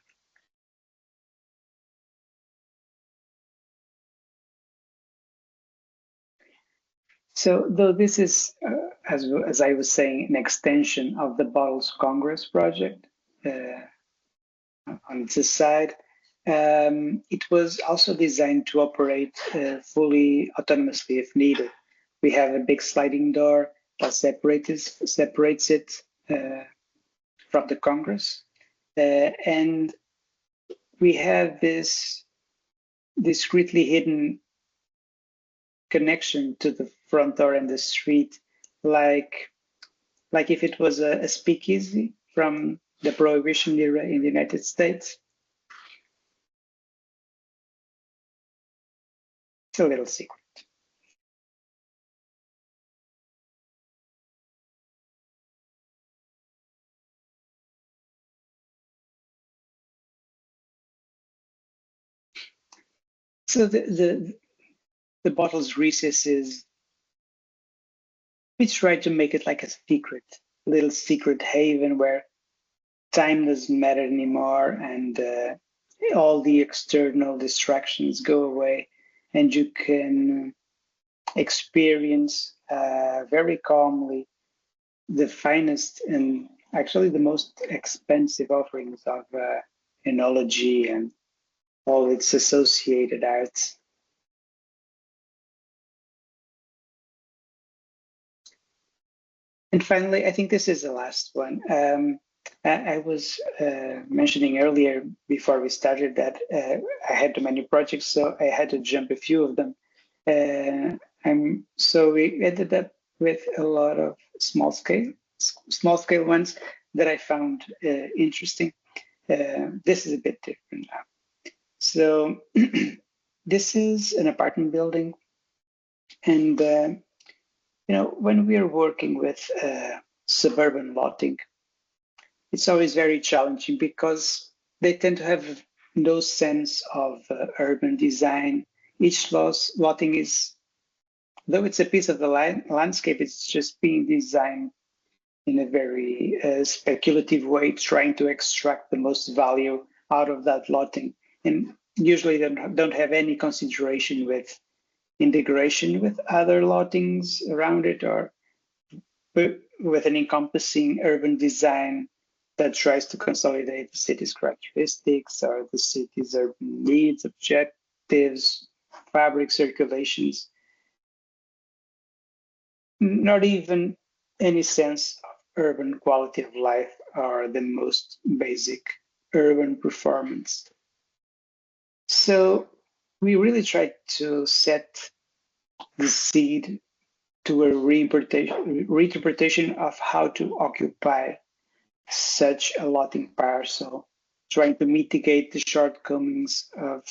So, though this is, as I was saying, an extension of the Bottles Congress project on this side, it was also designed to operate fully autonomously if needed. We have a big sliding door that separates it from the Congress, and we have this discreetly hidden connection to the front door and the street, like if it was a speakeasy from the Prohibition era in the United States. It's a little secret. So the bottle's recess is, we try to make it like a secret, little secret haven where time doesn't matter anymore, and all the external distractions go away, and you can experience very calmly the finest and actually the most expensive offerings of enology and all its associated arts. And finally, I think this is the last one. I was mentioning earlier before we started that I had too many projects, so I had to jump a few of them. So we ended up with a lot of small scale ones that I found interesting. This is a bit different now. So this is an apartment building, and when we are working with suburban lotting, it's always very challenging because they tend to have no sense of urban design. Each lotting is, though it's a piece of the landscape, it's just being designed in a very speculative way, trying to extract the most value out of that lotting. And usually they don't have any consideration with integration with other lottings around it, or with an encompassing urban design that tries to consolidate the city's characteristics or the city's urban needs, objectives, fabric circulations. Not even any sense of urban quality of life or the most basic urban performance. So we really tried to set the seed to a reinterpretation of how to occupy such a lotting parcel, trying to mitigate the shortcomings of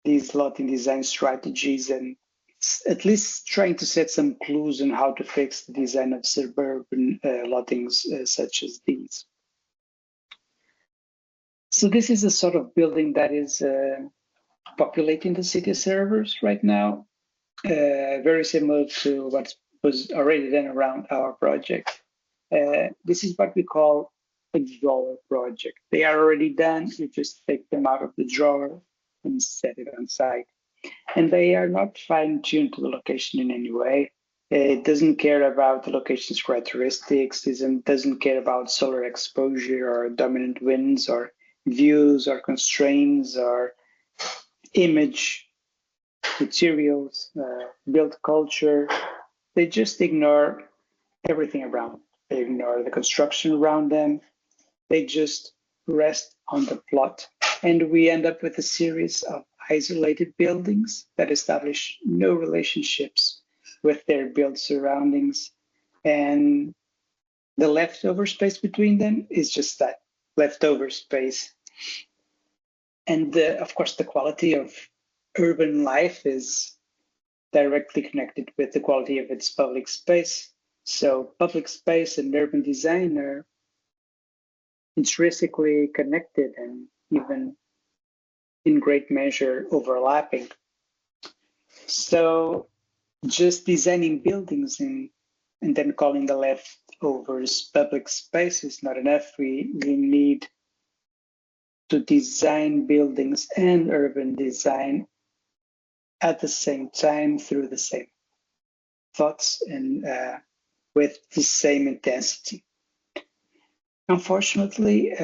these lotting design strategies, and at least trying to set some clues on how to fix the design of suburban lottings such as these. So this is a sort of building that is populating the city servers right now, very similar to what was already done around our project. This is what we call a drawer project. They are already done. You just take them out of the drawer and set it on site. And they are not fine-tuned to the location in any way. It doesn't care about the location's characteristics, doesn't care about solar exposure or dominant winds or views or constraints or image, materials, build culture. They just ignore everything around. They ignore the construction around them. They just rest on the plot. And we end up with a series of isolated buildings that establish no relationships with their built surroundings. And the leftover space between them is just that leftover space. And of course, the quality of urban life is directly connected with the quality of its public space. So public space and urban design are intrinsically connected and even in great measure overlapping. So just designing buildings and then calling the leftovers public space is not enough. We need to design buildings and urban design at the same time through the same thoughts and with the same intensity. Unfortunately,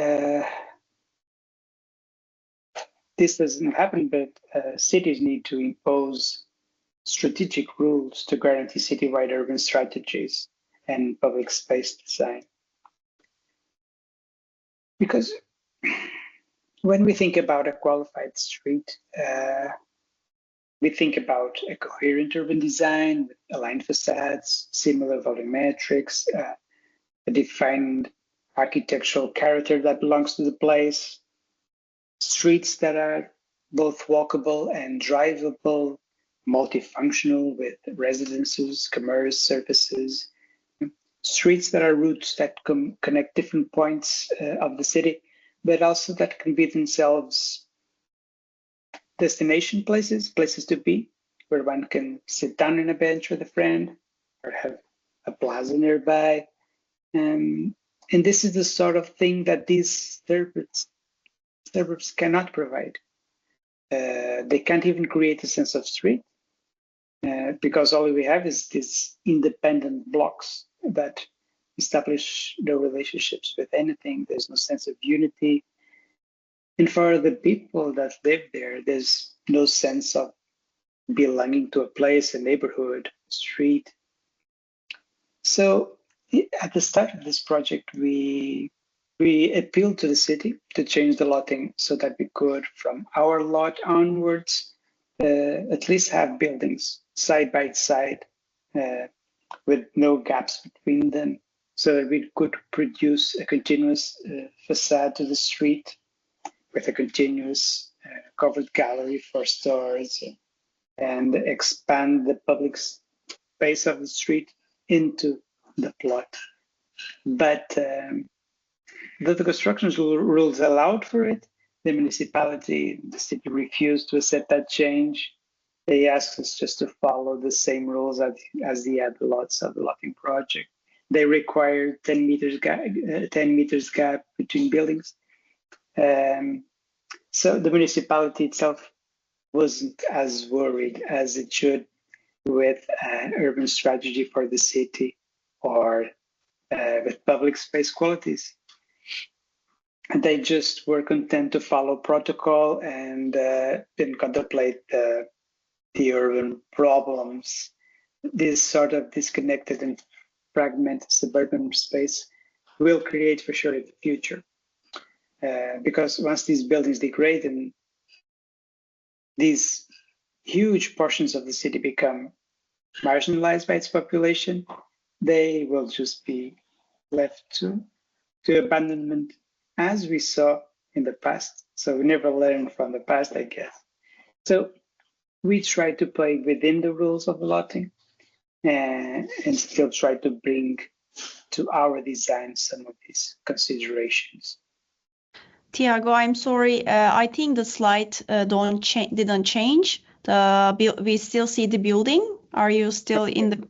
this doesn't happen, but cities need to impose strategic rules to guarantee citywide urban strategies and public space design. Because when we think about a qualified street, we think about a coherent urban design with aligned facades, similar volumetrics, a defined architectural character that belongs to the place, streets that are both walkable and drivable, multifunctional with residences, commerce, services, streets that are routes that connect different points of the city, but also that can be themselves destination places, places to be, where one can sit down on a bench with a friend or have a plaza nearby. And this is the sort of thing that these suburbs cannot provide. They can't even create a sense of street because all we have is these independent blocks that establish no relationships with anything. There's no sense of unity. And for the people that live there, there's no sense of belonging to a place, a neighborhood, a street. So at the start of this project, we appealed to the city to change the lotting so that we could, from our lot onwards, at least have buildings side by side with no gaps between them, so that we could produce a continuous facade to the street with a continuous covered gallery for stores and expand the public space of the street into the plot. But though the construction rules allowed for it, the municipality, the city refused to accept that change. They asked us just to follow the same rules as the other lots of the lotting project. They required 10 meters gap between buildings. So the municipality itself wasn't as worried as it should with urban strategy for the city or with public space qualities. And they just were content to follow protocol and didn't contemplate the urban problems. This sort of disconnected and fragmented suburban space will create for sure in the future. Because once these buildings degrade and these huge portions of the city become marginalized by its population, they will just be left to abandonment, as we saw in the past. So we never learned from the past, I guess. So we try to play within the rules of the lotting and still try to bring to our design some of these considerations. Tiago, I'm sorry. I think the slide didn't change. We still see the building. Are you still in the?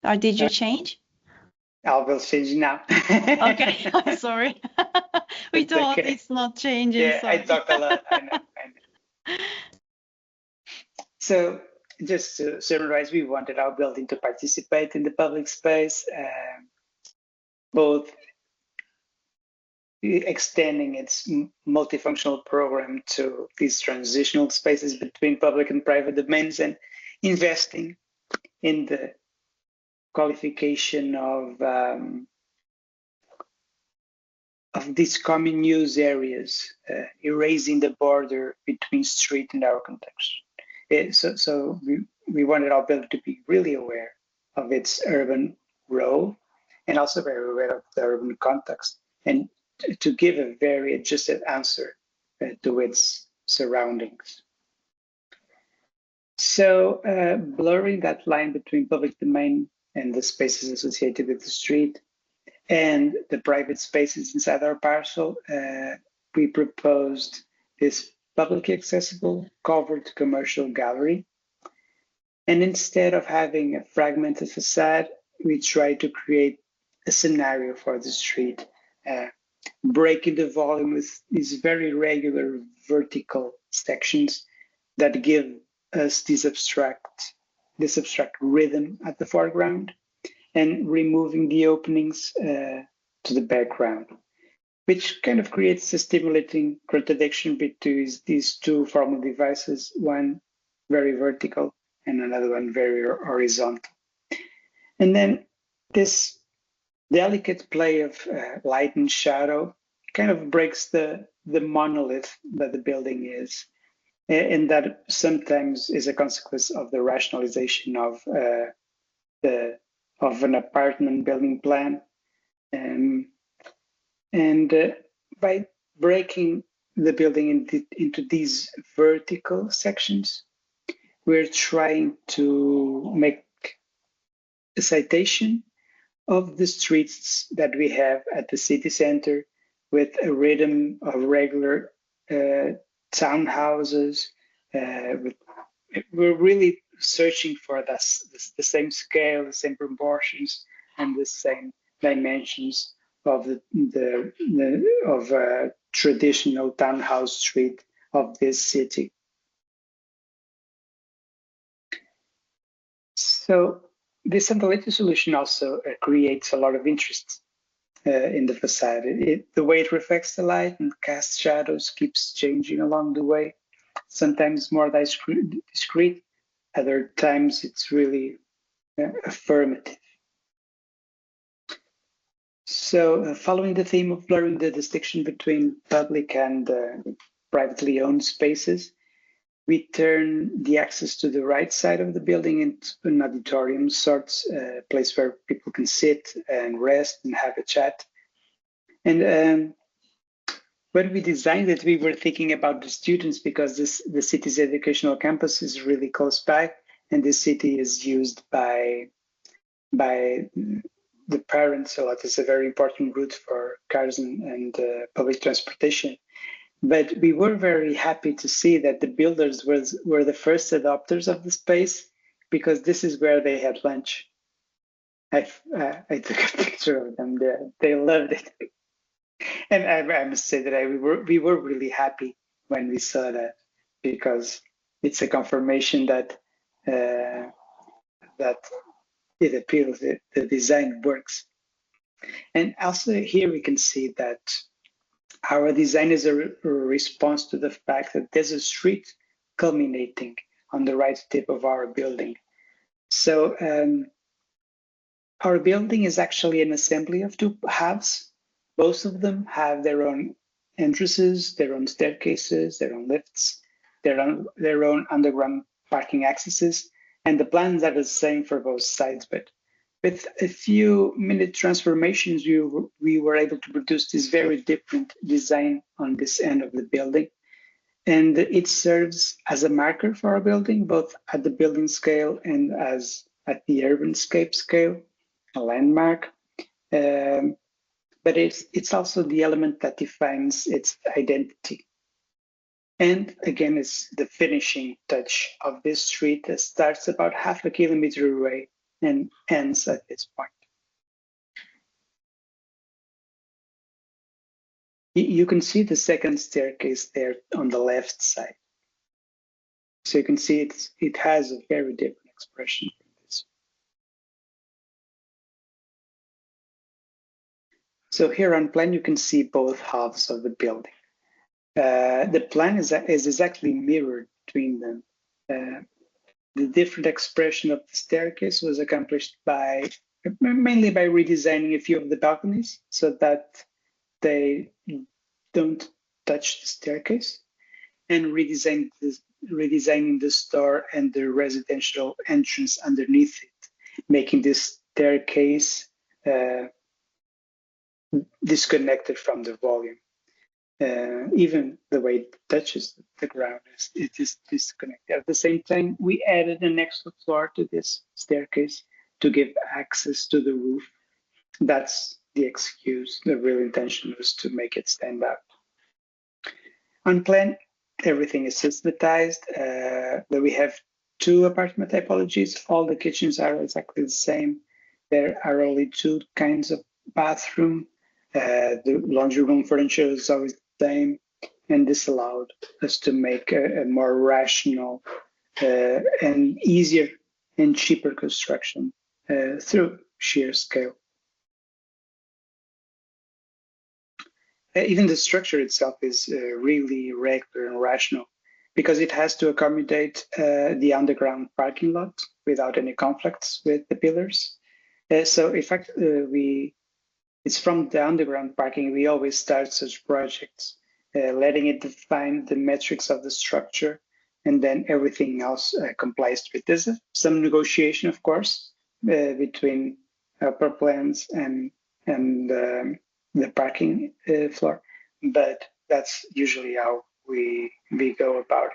Or did you change? I will change now. Okay, I'm sorry. We thought okay. It's not changing. Yeah, so. I talk a lot. I know. So just to summarize, we wanted our building to participate in the public space, both extending its multifunctional program to these transitional spaces between public and private domains and investing in the qualification of these common use areas, erasing the border between street and our context. So we wanted our building to be really aware of its urban role and also very aware of the urban context, and to give a very adjusted answer to its surroundings. So blurring that line between public domain and the spaces associated with the street and the private spaces inside our parcel, we proposed this publicly accessible covered commercial gallery. And instead of having a fragmented facade, we tried to create a scenario for the street, breaking the volume with these very regular vertical sections that give us this abstract rhythm at the foreground, and removing the openings to the background, which kind of creates a stimulating contradiction between these two formal devices, one very vertical and another one very horizontal. And then this delicate play of light and shadow kind of breaks the monolith that the building is, and that sometimes is a consequence of the rationalization of an apartment building plan. And by breaking the building into these vertical sections, we're trying to make a citation of the streets that we have at the city center with a rhythm of regular townhouses. We're really searching for the same scale, the same proportions, and the same dimensions of of a traditional townhouse street of this city. So this Antalya solution also creates a lot of interest in the facade. The way it reflects the light and casts shadows keeps changing along the way. Sometimes more discrete, other times it's really affirmative. So following the theme of blurring the distinction between public and privately owned spaces, we turn the access to the right side of the building into an auditorium sorts, a place where people can sit and rest and have a chat. And when we designed it, we were thinking about the students because the city's educational campus is really close by, and the city is used by the parents a lot. It's a very important route for cars and public transportation. But we were very happy to see that the builders were the first adopters of the space because this is where they had lunch. I took a picture of them there. They loved it. And I must say that we were really happy when we saw that because it's a confirmation that that it appeals, the design works. And also here we can see that our design is a response to the fact that there's a street culminating on the right tip of our building. So our building is actually an assembly of two halves. Both of them have their own entrances, their own staircases, their own lifts, their own underground parking accesses, and the plans are the same for both sides. But with a few minute transformations, we were able to produce this very different design on this end of the building. And it serves as a marker for our building, both at the building scale and as at the urbanscape scale, a landmark. But it's also the element that defines its identity. And again, it's the finishing touch of this street that starts about half a kilometer away and ends at this point. You can see the second staircase there on the left side. So you can see it has a very different expression from this. So here on plan, you can see both halves of the building. The plan is exactly mirrored between them. The different expression of the staircase was accomplished mainly by redesigning a few of the balconies so that they don't touch the staircase, and redesigning the store and the residential entrance underneath it, making this staircase disconnected from the volume. Even the way it touches the ground it is disconnected. At the same time, we added an extra floor to this staircase to give access to the roof. That's the excuse. The real intention was to make it stand out. On plan, everything is systematized. We have two apartment typologies. All the kitchens are exactly the same. There are only two kinds of bathroom. The laundry room furniture is always the same, and this allowed us to make a more rational and easier and cheaper construction through sheer scale. Even the structure itself is really regular and rational because it has to accommodate the underground parking lot without any conflicts with the pillars. So in fact, it's from the underground parking we always start such projects, letting it define the metrics of the structure, and then everything else complies with this. Some negotiation, of course, between upper plans and the parking floor, but that's usually how we go about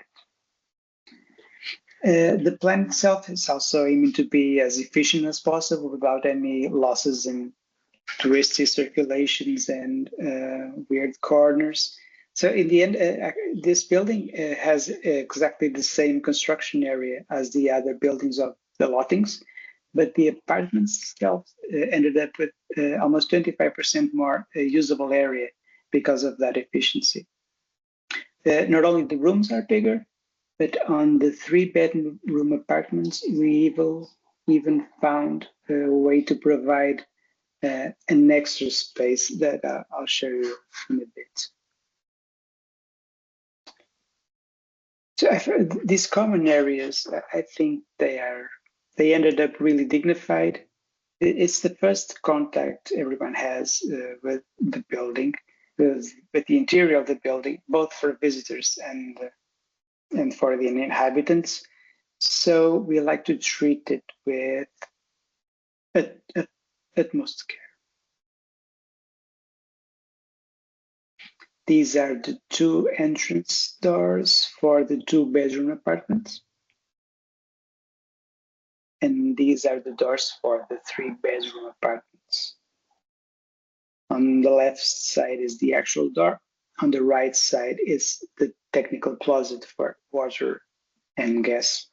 it. The plan itself is also aiming to be as efficient as possible without any losses in twisty circulations and weird corners. So in the end, this building has exactly the same construction area as the other buildings of the lottings, but the apartments itself ended up with almost 25% more usable area because of that efficiency. Not only the rooms are bigger, but on the 3-bedroom apartments, we even found a way to provide an extra space that I'll show you in a bit. So these common areas, I think they ended up really dignified. It's the first contact everyone has with the building, with the interior of the building, both for visitors and for the inhabitants. So we like to treat it with utmost care. These are the 2 entrance doors for the 2-bedroom apartments. And these are the doors for the 3-bedroom apartments. On the left side is the actual door. On the right side is the technical closet for water and gas.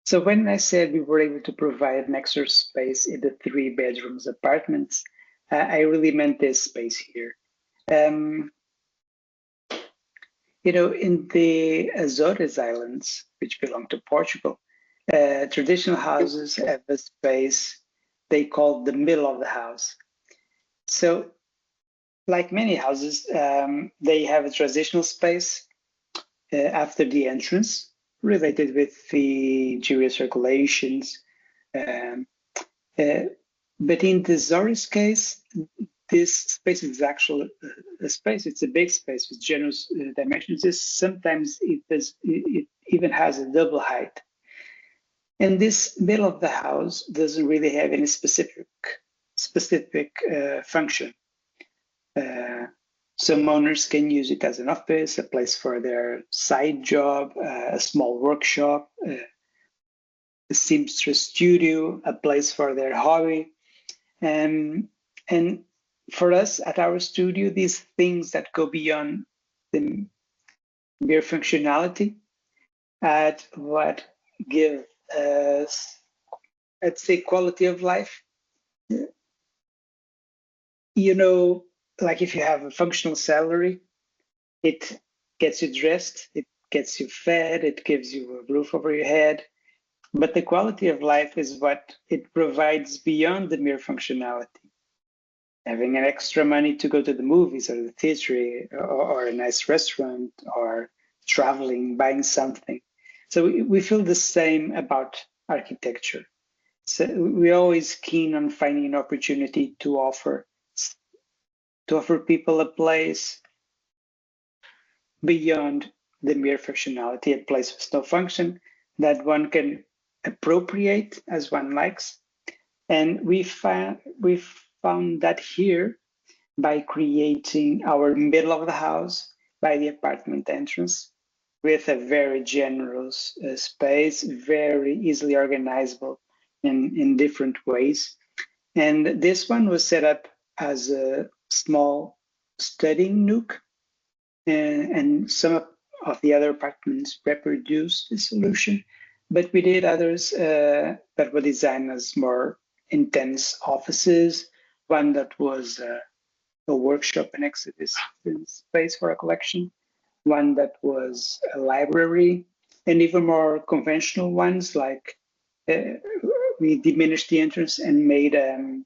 So when I said we were able to provide an extra space in the 3-bedroom apartments, I really meant this space here. You know, in the Azores Islands, which belong to Portugal, traditional houses have a space they call the middle of the house. So, like many houses, they have a transitional space after the entrance, related with the interior circulations. But in the Azores case, this space is actually a space. It's a big space with generous dimensions. Sometimes it even has a double height. And this middle of the house doesn't really have any specific function. Some owners can use it as an office, a place for their side job, a small workshop, a seamstress studio, a place for their hobby. And for us at our studio, these things that go beyond the mere functionality are what give us, let's say, quality of life. You know, like if you have a functional salary, it gets you dressed, it gets you fed, it gives you a roof over your head. But the quality of life is what it provides beyond the mere functionality. Having an extra money to go to the movies or the theater or a nice restaurant or traveling, buying something. So we feel the same about architecture. So we're always keen on finding an opportunity to offer people a place beyond the mere functionality, a place with no function that one can appropriate as one likes. And we've found that here by creating our middle of the house by the apartment entrance with a very generous space, very easily organizable in different ways. And this one was set up as a small studying nook, and some of the other apartments reproduced the solution, but we did others that were designed as more intense offices, one that was a workshop and exhibition space for a collection, one that was a library, and even more conventional ones like we diminished the entrance and made a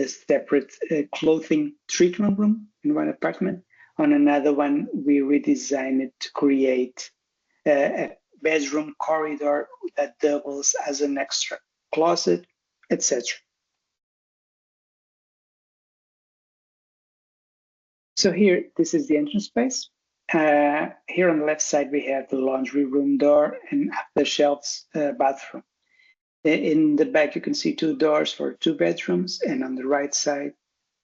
separate clothing treatment room in one apartment. On another one, we redesigned it to create a bedroom corridor that doubles as an extra closet, etc. So here, this is the entrance space. Here on the left side, we have the laundry room door and the shelves bathroom. In the back, you can see 2 doors for 2 bedrooms, and on the right side,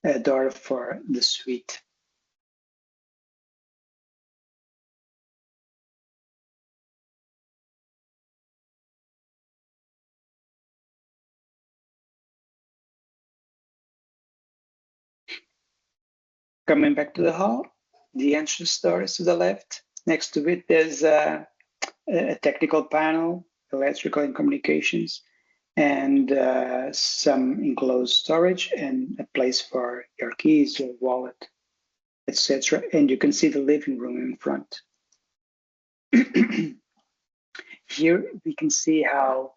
a door for the suite. Coming back to the hall, the entrance door is to the left. Next to it, there's a technical panel, electrical and communications, and some enclosed storage and a place for your keys, your wallet, etc. And you can see the living room in front. Here we can see how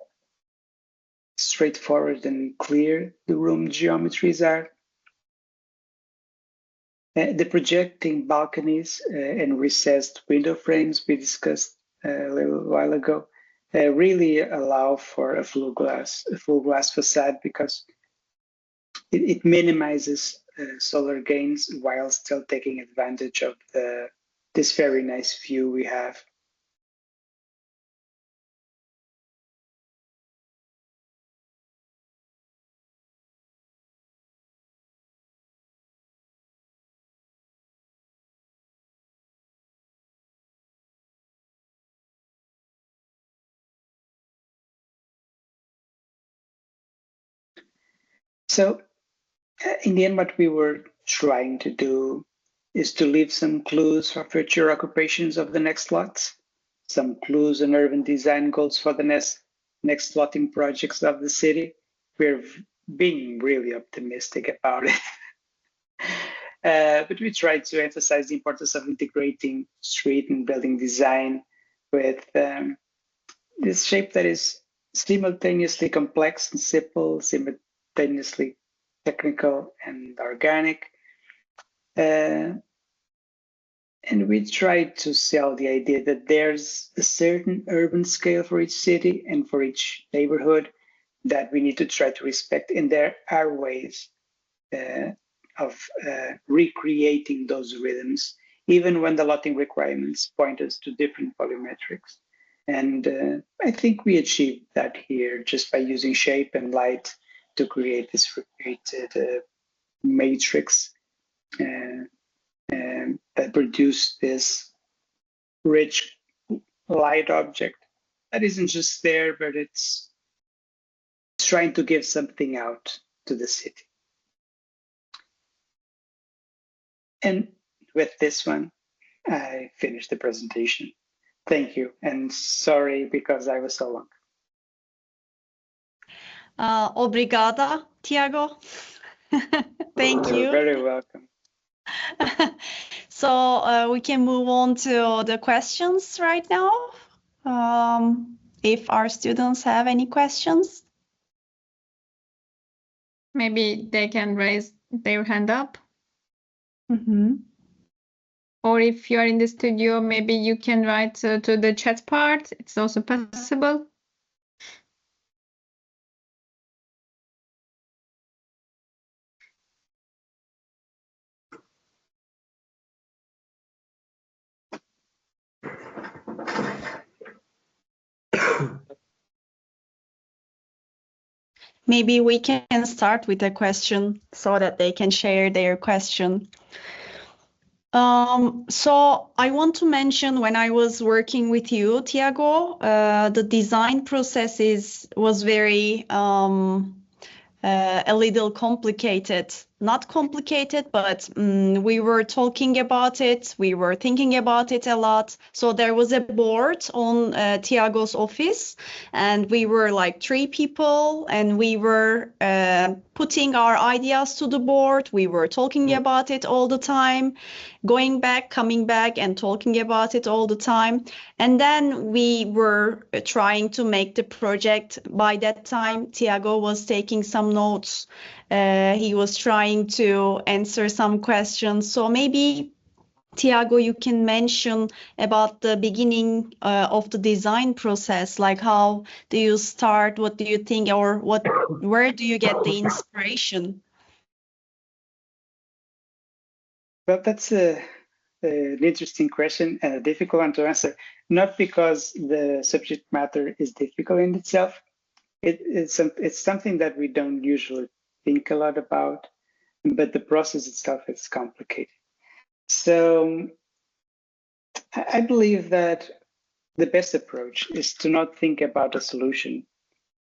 straightforward and clear the room geometries are. The projecting balconies and recessed window frames we discussed a little while ago really allow for a full glass facade, because it minimizes solar gains while still taking advantage of this very nice view we have. So in the end, what we were trying to do is to leave some clues for future occupations of the next lots, some clues and urban design goals for the next lotting projects of the city. We're being really optimistic about it. But we try to emphasize the importance of integrating street and building design with this shape that is simultaneously complex and simple, simultaneously technical and organic. And we try to sell the idea that there's a certain urban scale for each city and for each neighborhood that we need to try to respect. And there are ways of recreating those rhythms, even when the lotting requirements point us to different volumetrics. And I think we achieved that here just by using shape and light to create this repeated matrix that produced this rich light object that isn't just there, but it's trying to give something out to the city. And with this one, I finished the presentation. Thank you, and sorry because I was so long. Obrigada, Tiago. Thank you. You're very welcome. So we can move on to the questions right now. If our students have any questions. Maybe they can raise their hand up. Mm-hmm. Or if you are in the studio, maybe you can write to the chat part. It's also possible. Maybe we can start with a question so that they can share their question. So I want to mention, when I was working with you, Tiago, the design process was very a little complicated. Not complicated, but we were talking about it. We were thinking about it a lot. So there was a board on Tiago's office, and we were like 3 people, and we were putting our ideas to the board. We were talking about it all the time, going back, coming back, and talking about it all the time. And then we were trying to make the project. By that time, Tiago was taking some notes. He was trying to answer some questions. So maybe, Tiago, you can mention about the beginning of the design process. Like, how do you start? What do you think? Or where do you get the inspiration? Well, that's an interesting question and a difficult one to answer. Not because the subject matter is difficult in itself, it's something that we don't usually think a lot about, but the process itself is complicated. So I believe that the best approach is to not think about a solution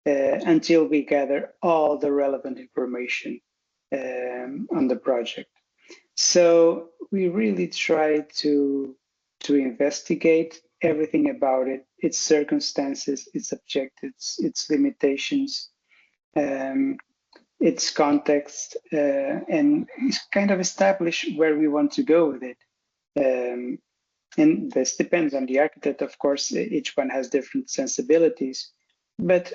until we gather all the relevant information on the project. So we really try to investigate everything about it, its circumstances, its objectives, its limitations, its context, and kind of establish where we want to go with it. And this depends on the architect, of course. Each one has different sensibilities, but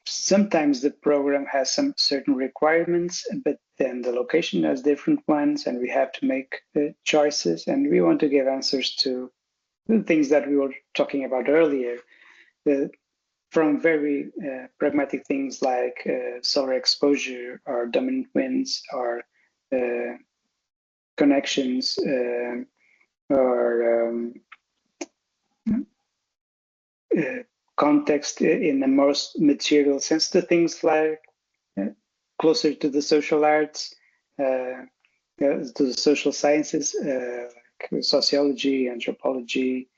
sometimes the program has some certain requirements, but then the location has different ones, and we have to make choices, and we want to give answers to the things that we were talking about earlier, from very pragmatic things like solar exposure or dominant winds or connections or context in the most material sense, to things like closer to the social arts, to the social sciences, like sociology, anthropology,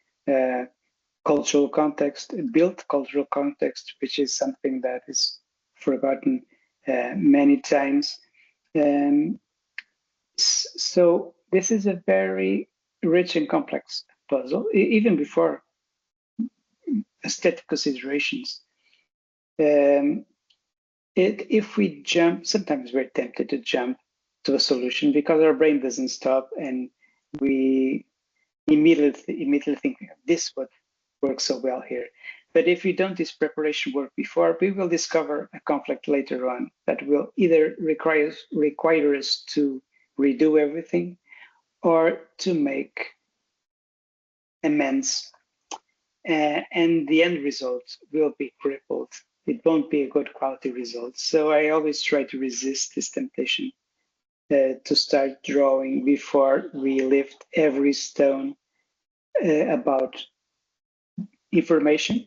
cultural context, built cultural context, which is something that is forgotten many times. So this is a very rich and complex puzzle, even before aesthetic considerations. If we jump, sometimes we're tempted to jump to a solution because our brain doesn't stop, and we immediately think this would work so well here. But if we don't this preparation work before, we will discover a conflict later on that will either require us to redo everything or to make amends, and the end result will be crippled. It won't be a good quality result. So I always try to resist this temptation to start drawing before we lift every stone about information,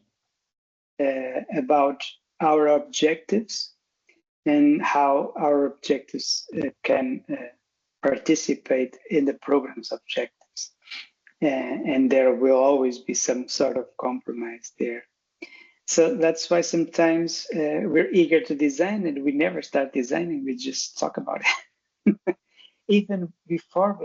about our objectives, and how our objectives can participate in the program's objectives. And there will always be some sort of compromise there. So that's why sometimes we're eager to design and we never start designing, we just talk about it. Even before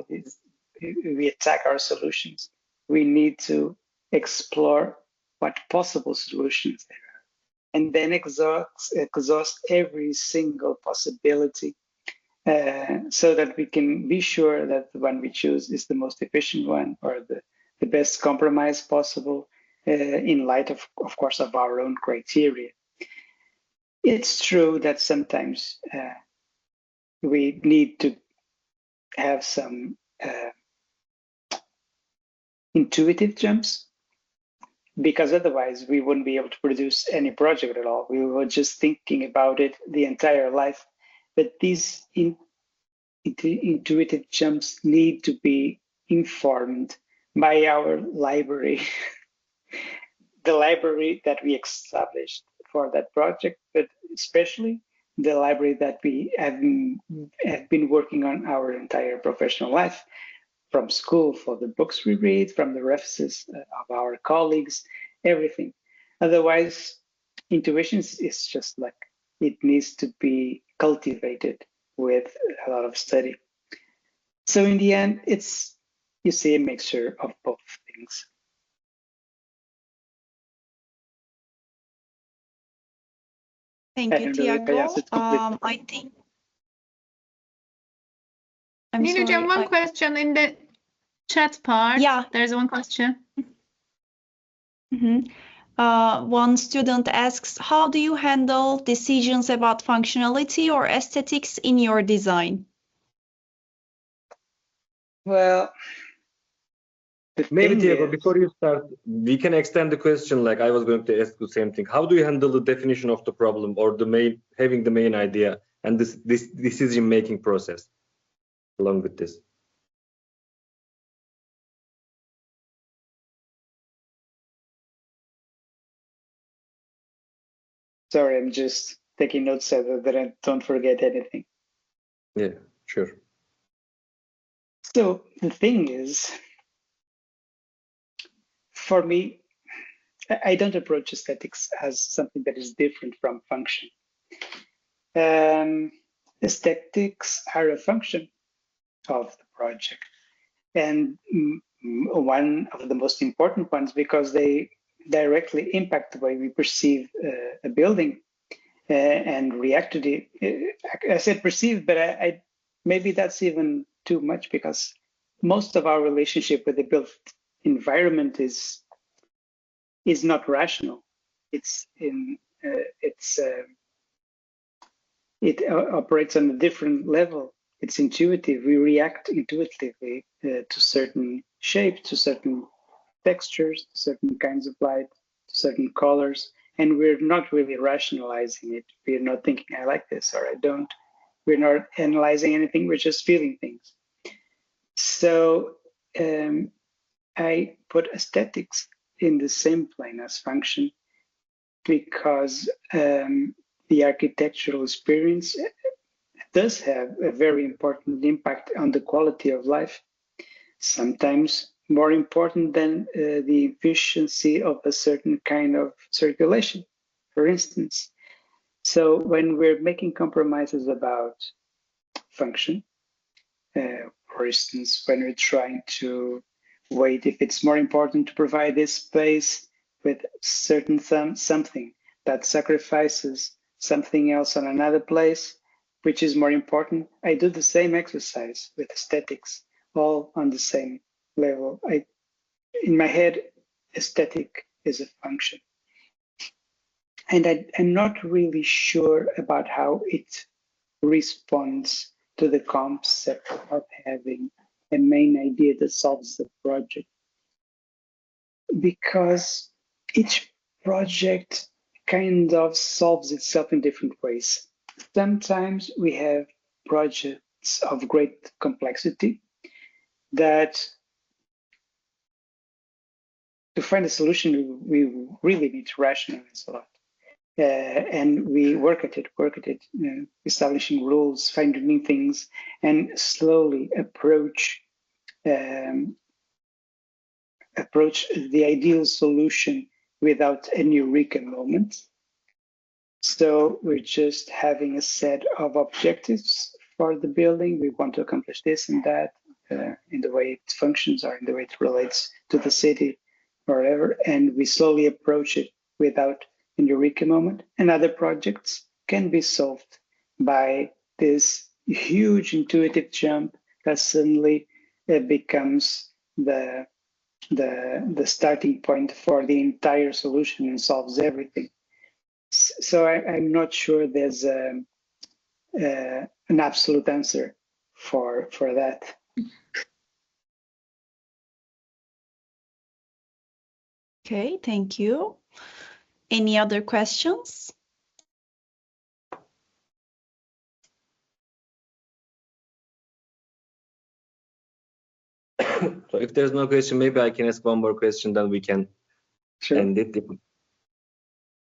we attack our solutions, we need to explore what possible solutions there are, and then exhaust every single possibility so that we can be sure that the one we choose is the most efficient one or the best compromise possible in light of course, of our own criteria. It's true that sometimes we need to have some intuitive jumps, because otherwise we wouldn't be able to produce any project at all. We were just thinking about it the entire life. But these intuitive jumps need to be informed by our library, the library that we established for that project, but especially the library that we have been working on our entire professional life, from school, for the books we read, from the references of our colleagues, everything. Otherwise, intuition is just like, it needs to be cultivated with a lot of study. So in the end, it's, you see, a mixture of both things. Thank you, Tiago. I think. Nina, one question in the chat part. Yeah, there's one question. One student asks, how do you handle decisions about functionality or aesthetics in your design? Well, maybe Tiago, before you start, we can extend the question. Like I was going to ask the same thing. How do you handle the definition of the problem or having the main idea and this decision-making process along with this? Sorry, I'm just taking notes so that I don't forget anything. Yeah, sure. So the thing is, for me, I don't approach aesthetics as something that is different from function. Aesthetics are a function of the project, and one of the most important ones because they directly impact the way we perceive a building and react to it. I said perceive, but I maybe that's even too much because most of our relationship with the built environment is not rational. It operates on a different level. It's intuitive. We react intuitively to certain shapes, to certain textures, to certain kinds of light, to certain colors, and we're not really rationalizing it. We're not thinking, I like this or I don't. We're not analyzing anything. We're just feeling things. So I put aesthetics in the same plane as function because the architectural experience does have a very important impact on the quality of life, sometimes more important than the efficiency of a certain kind of circulation, for instance. So when we're making compromises about function, for instance, when we're trying to wait if it's more important to provide this space with certain something that sacrifices something else on another place, which is more important, I do the same exercise with aesthetics, all on the same level. In my head, aesthetic is a function. And I'm not really sure about how it responds to the concept of having a main idea that solves the project. Because each project kind of solves itself in different ways. Sometimes we have projects of great complexity that to find a solution, we really need to rationalize a lot. And we work at it, establishing rules, finding things, and slowly approach the ideal solution without a eureka moment. So we're just having a set of objectives for the building. We want to accomplish this and that in the way it functions or in the way it relates to the city or whatever, and we slowly approach it without an eureka moment. And other projects can be solved by this huge intuitive jump that suddenly becomes the starting point for the entire solution and solves everything. So I'm not sure there's an absolute answer for that. Okay, thank you. Any other questions? So if there's no question, maybe I can ask one more question, then we can end it.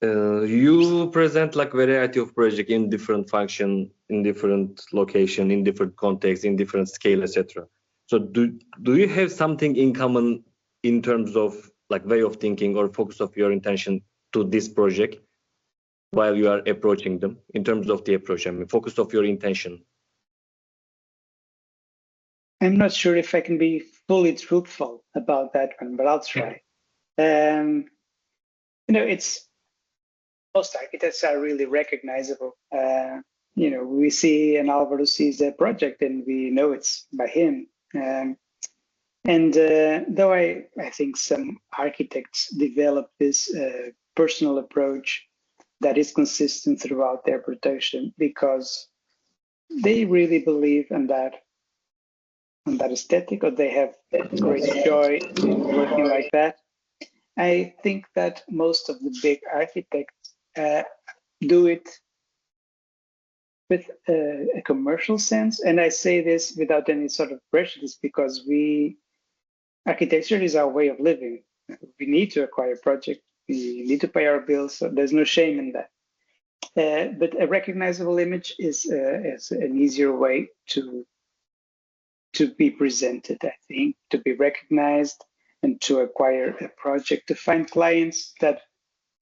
You present like variety of project in different function, in different location, in different context, in different scale, etc. So do you have something in common in terms of like way of thinking or focus of your intention to this project while you are approaching them in terms of the approach? I mean, focus of your intention. I'm not sure if I can be fully truthful about that one, but I'll try. It's most architects are really recognizable. We see an Alvaro sees a project and we know it's by him. Though I think some architects develop this personal approach that is consistent throughout their production because they really believe in that aesthetic, or they have great joy in working like that. I think that most of the big architects do it with a commercial sense. And I say this without any sort of prejudice because architecture is our way of living. We need to acquire projects. We need to pay our bills. So there's no shame in that. But a recognizable image is an easier way to be presented, I think, to be recognized and to acquire a project, to find clients that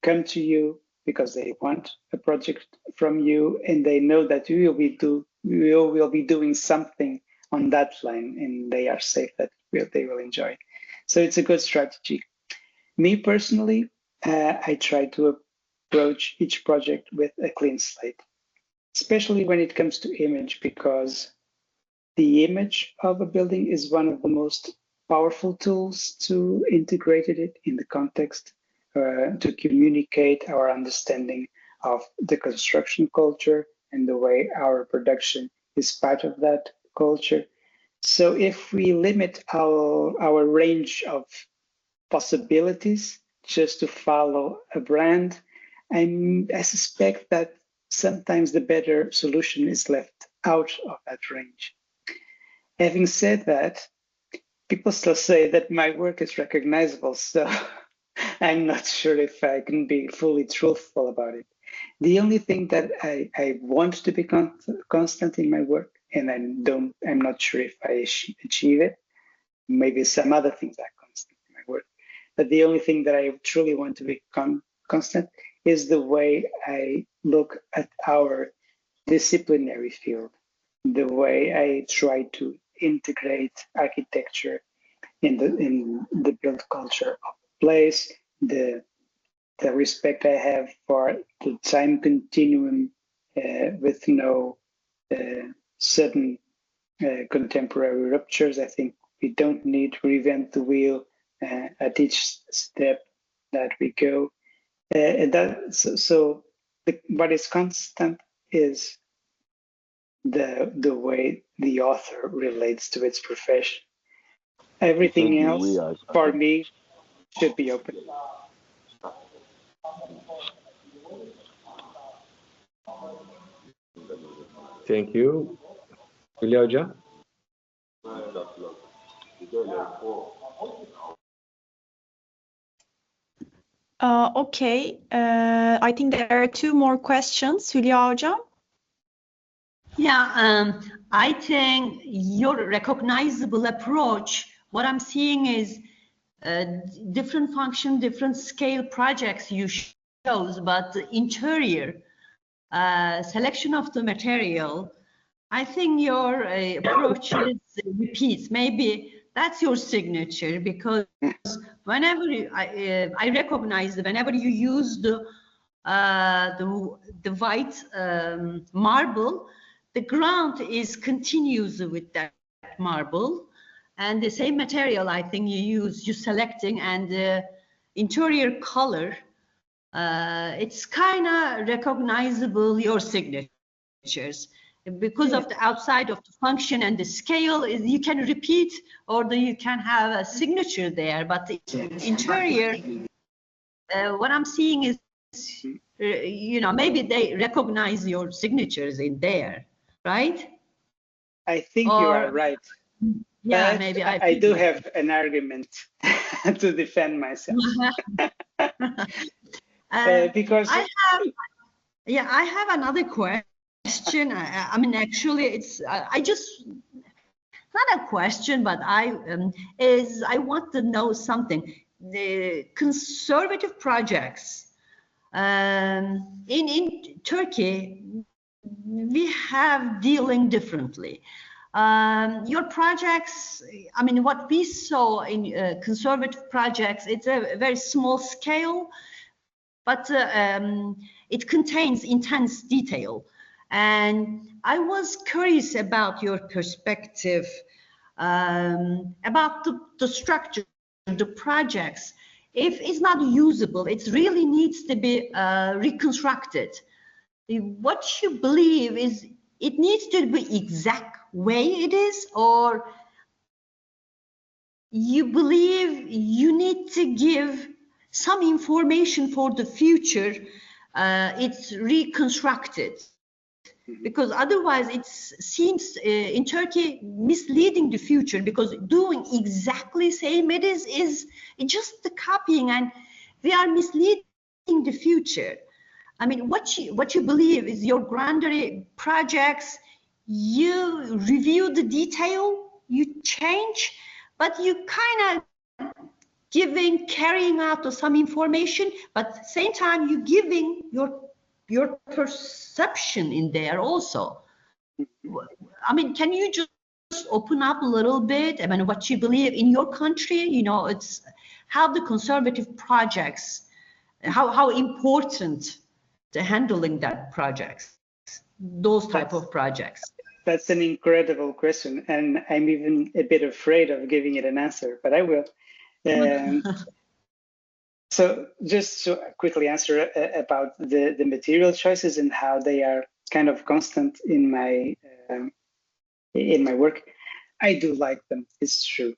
come to you because they want a project from you and they know that you will be doing something on that line and they are safe that they will enjoy. So it's a good strategy. Me personally, I try to approach each project with a clean slate, especially when it comes to image, because the image of a building is one of the most powerful tools to integrate it in the context, to communicate our understanding of the construction culture and the way our production is part of that culture. So if we limit our range of possibilities just to follow a brand, I suspect that sometimes the better solution is left out of that range. Having said that, people still say that my work is recognizable, so I'm not sure if I can be fully truthful about it. The only thing that I want to be constant in my work, and I'm not sure if I achieve it. Maybe some other things are constant in my work, but the only thing that I truly want to be constant is the way I look at our disciplinary field, the way I try to integrate architecture in the built culture of the place, the respect I have for the time continuum with no sudden contemporary ruptures. I think we don't need to reinvent the wheel at each step that we go. What is constant is the way the author relates to its profession. Everything else, for me, should be open. Thank you. Hülya Hoca? Okay, I think there are two more questions. Hülya Hoca? Yeah, I think your recognizable approach, what I'm seeing is different function, different scale projects you chose, but the interior selection of the material, I think your approach is repeats. Maybe that's your signature, because whenever I recognize that whenever you use the white marble, the ground is continuous with that marble, and the same material I think you selecting, and the interior color, it's kind of recognizable, your signatures, because of the outside of the function and the scale. You can repeat, or you can have a signature there, but the interior, what I'm seeing is, maybe they recognize your signatures in there, right? I think you are right. Yeah, but maybe I do have an argument to defend myself. Because I have another question. I mean, actually, it's not a question, but I want to know something. The conservative projects in Turkey, we have dealing differently. Your projects, I mean, what we saw in conservative projects, it's a very small scale, but it contains intense detail. And I was curious about your perspective about the structure, the projects. If it's not usable, it really needs to be reconstructed. What you believe is it needs to be exact way it is, or you believe you need to give some information for the future, it's reconstructed, because otherwise it seems in Turkey misleading the future, because doing exactly same it is just the copying, and we are misleading the future. I mean, what you believe is your grander projects, you review the detail, you change, but you kind of carrying out some information, but at the same time, you giving your perception in there also. I mean, can you just open up a little bit? I mean, what you believe in your country, you know, it's how the conservative projects, how important the handling that projects, those type of projects. That's an incredible question, and I'm even a bit afraid of giving it an answer, but I will. So just to quickly answer about the material choices and how they are kind of constant in my work. I do like them, it's true.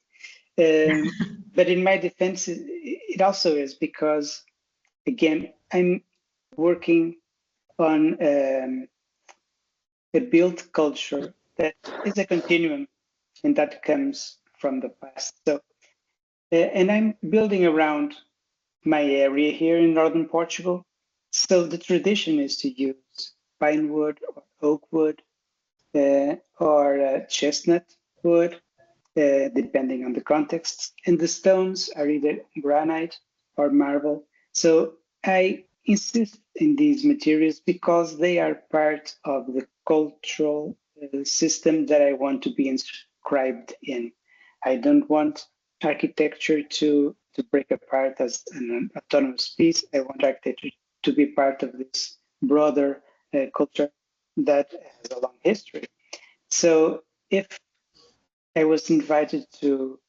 But in my defense, it also is because, again, I'm working on a built culture that is a continuum and that comes from the past. So, and I'm building around my area here in northern Portugal. So the tradition is to use pine wood or oak wood or chestnut wood, depending on the context. And the stones are either granite or marble. So I insist in these materials because they are part of the cultural system that I want to be inscribed in. I don't want architecture to break apart as an autonomous piece. I want architecture to be part of this broader culture that has a long history. So if I was invited to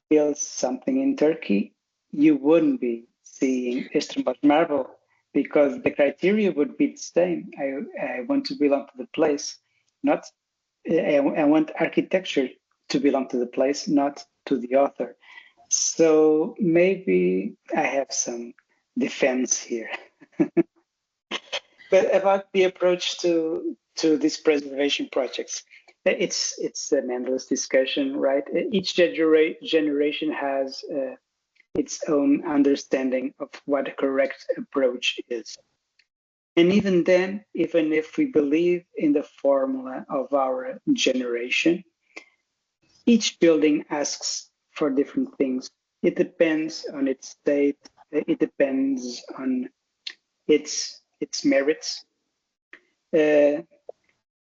build something in Turkey, you wouldn't be seeing Eastern marble because the criteria would be the same. I want to belong to the place, not I want architecture to belong to the place, not to the author. So maybe I have some defense here. But about the approach to these preservation projects, it's an endless discussion, right? Each generation has its own understanding of what a correct approach is. And even then, even if we believe in the formula of our generation, each building asks for different things. It depends on its state. It depends on its merits. And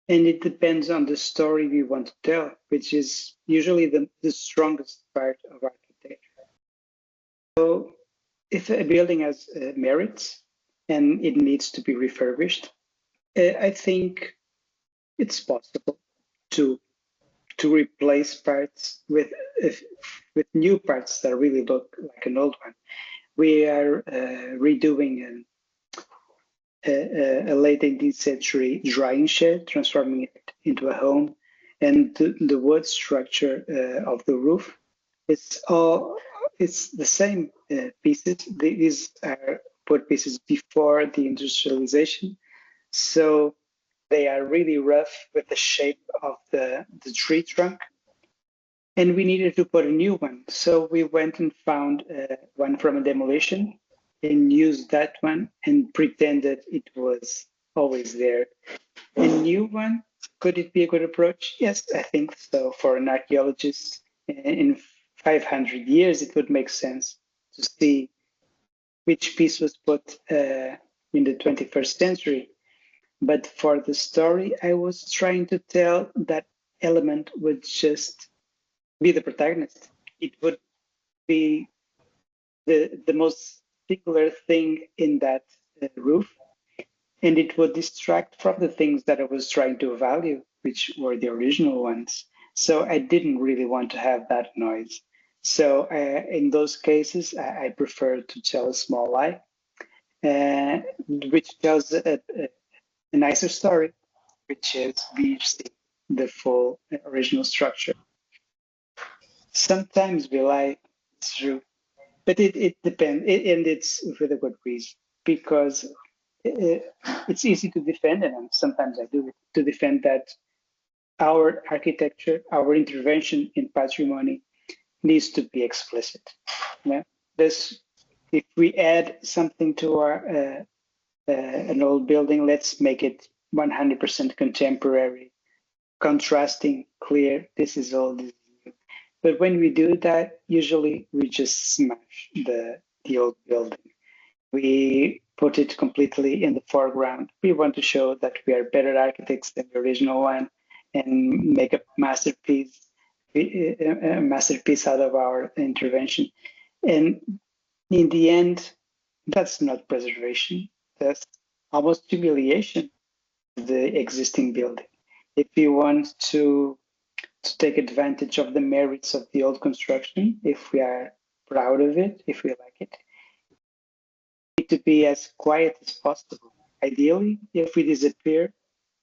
it depends on the story we want to tell, which is usually the strongest part of architecture. So if a building has merits and it needs to be refurbished, I think it's possible to replace parts with new parts that really look like an old one. We are redoing a late 18th century drying shed, transforming it into a home, and the wood structure of the roof. It's the same pieces. These are wood pieces before the industrialization, so they are really rough with the shape of the tree trunk. And we needed to put a new one. So we went and found one from a demolition and used that one and pretended it was always there. A new one, could it be a good approach? Yes, I think so. For an archaeologist in 500 years, it would make sense to see which piece was put in the 21st century. But for the story, I was trying to tell that element would just be the protagonist. It would be the most particular thing in that roof, and it would distract from the things that I was trying to value, which were the original ones. So I didn't really want to have that noise. So in those cases, I prefer to tell a small lie, which tells a nicer story, which is the full original structure. Sometimes we lie, it's true, but it depends, and it's with a good reason, because it's easy to defend, and sometimes I do it, to defend that our architecture, our intervention in patrimony needs to be explicit. Yeah, if we add something to our an old building, let's make it 100% contemporary, contrasting, clear, this is old, this is new. But when we do that, usually we just smash the old building. We put it completely in the foreground. We want to show that we are better architects than the original one and make a masterpiece out of our intervention. And in the end, that's not preservation. That's almost humiliation of the existing building. If you want to take advantage of the merits of the old construction, if we are proud of it, if we like it, we need to be as quiet as possible. Ideally, if we disappear,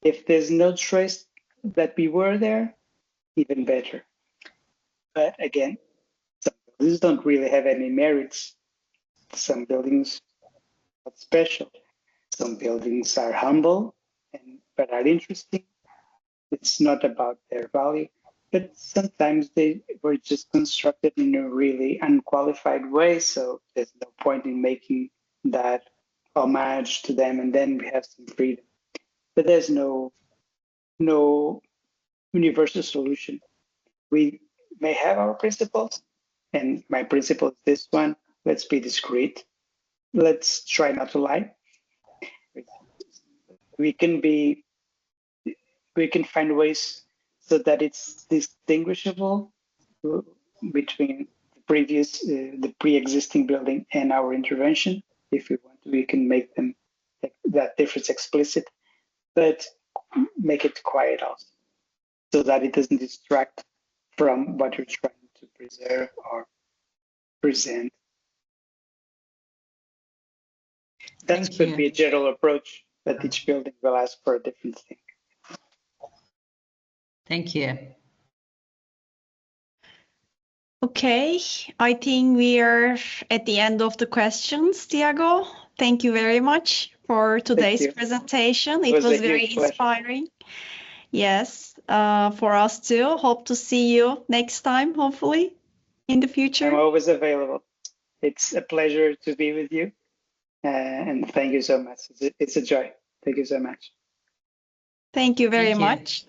if there's no trace that we were there, even better. But again, some buildings don't really have any merits. Some buildings are not special. Some buildings are humble but are interesting. It's not about their value, but sometimes they were just constructed in a really unqualified way. So there's no point in making that homage to them, and then we have some freedom. But there's no universal solution. We may have our principles, and my principle is this one: let's be discreet. Let's try not to lie. We can find ways so that it's distinguishable between the pre-existing building and our intervention. If we want to, we can make that difference explicit, but make it quiet also, so that it doesn't distract from what you're trying to preserve or present. That could be a general approach, but each building will ask for a different thing. Thank you. Okay, I think we are at the end of the questions, Tiago. Thank you very much for today's presentation. It was very inspiring. Yes, for us too. Hope to see you next time, hopefully, in the future. I'm always available. It's a pleasure to be with you. And thank you so much. It's a joy. Thank you so much. Thank you very much.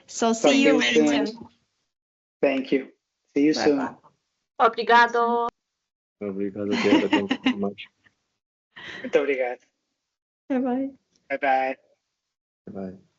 So see you later. Thank you. See you soon. Obrigado. Obrigado, Tiago. Thank you so much. Muito obrigado. Bye-bye. Bye-bye. Bye.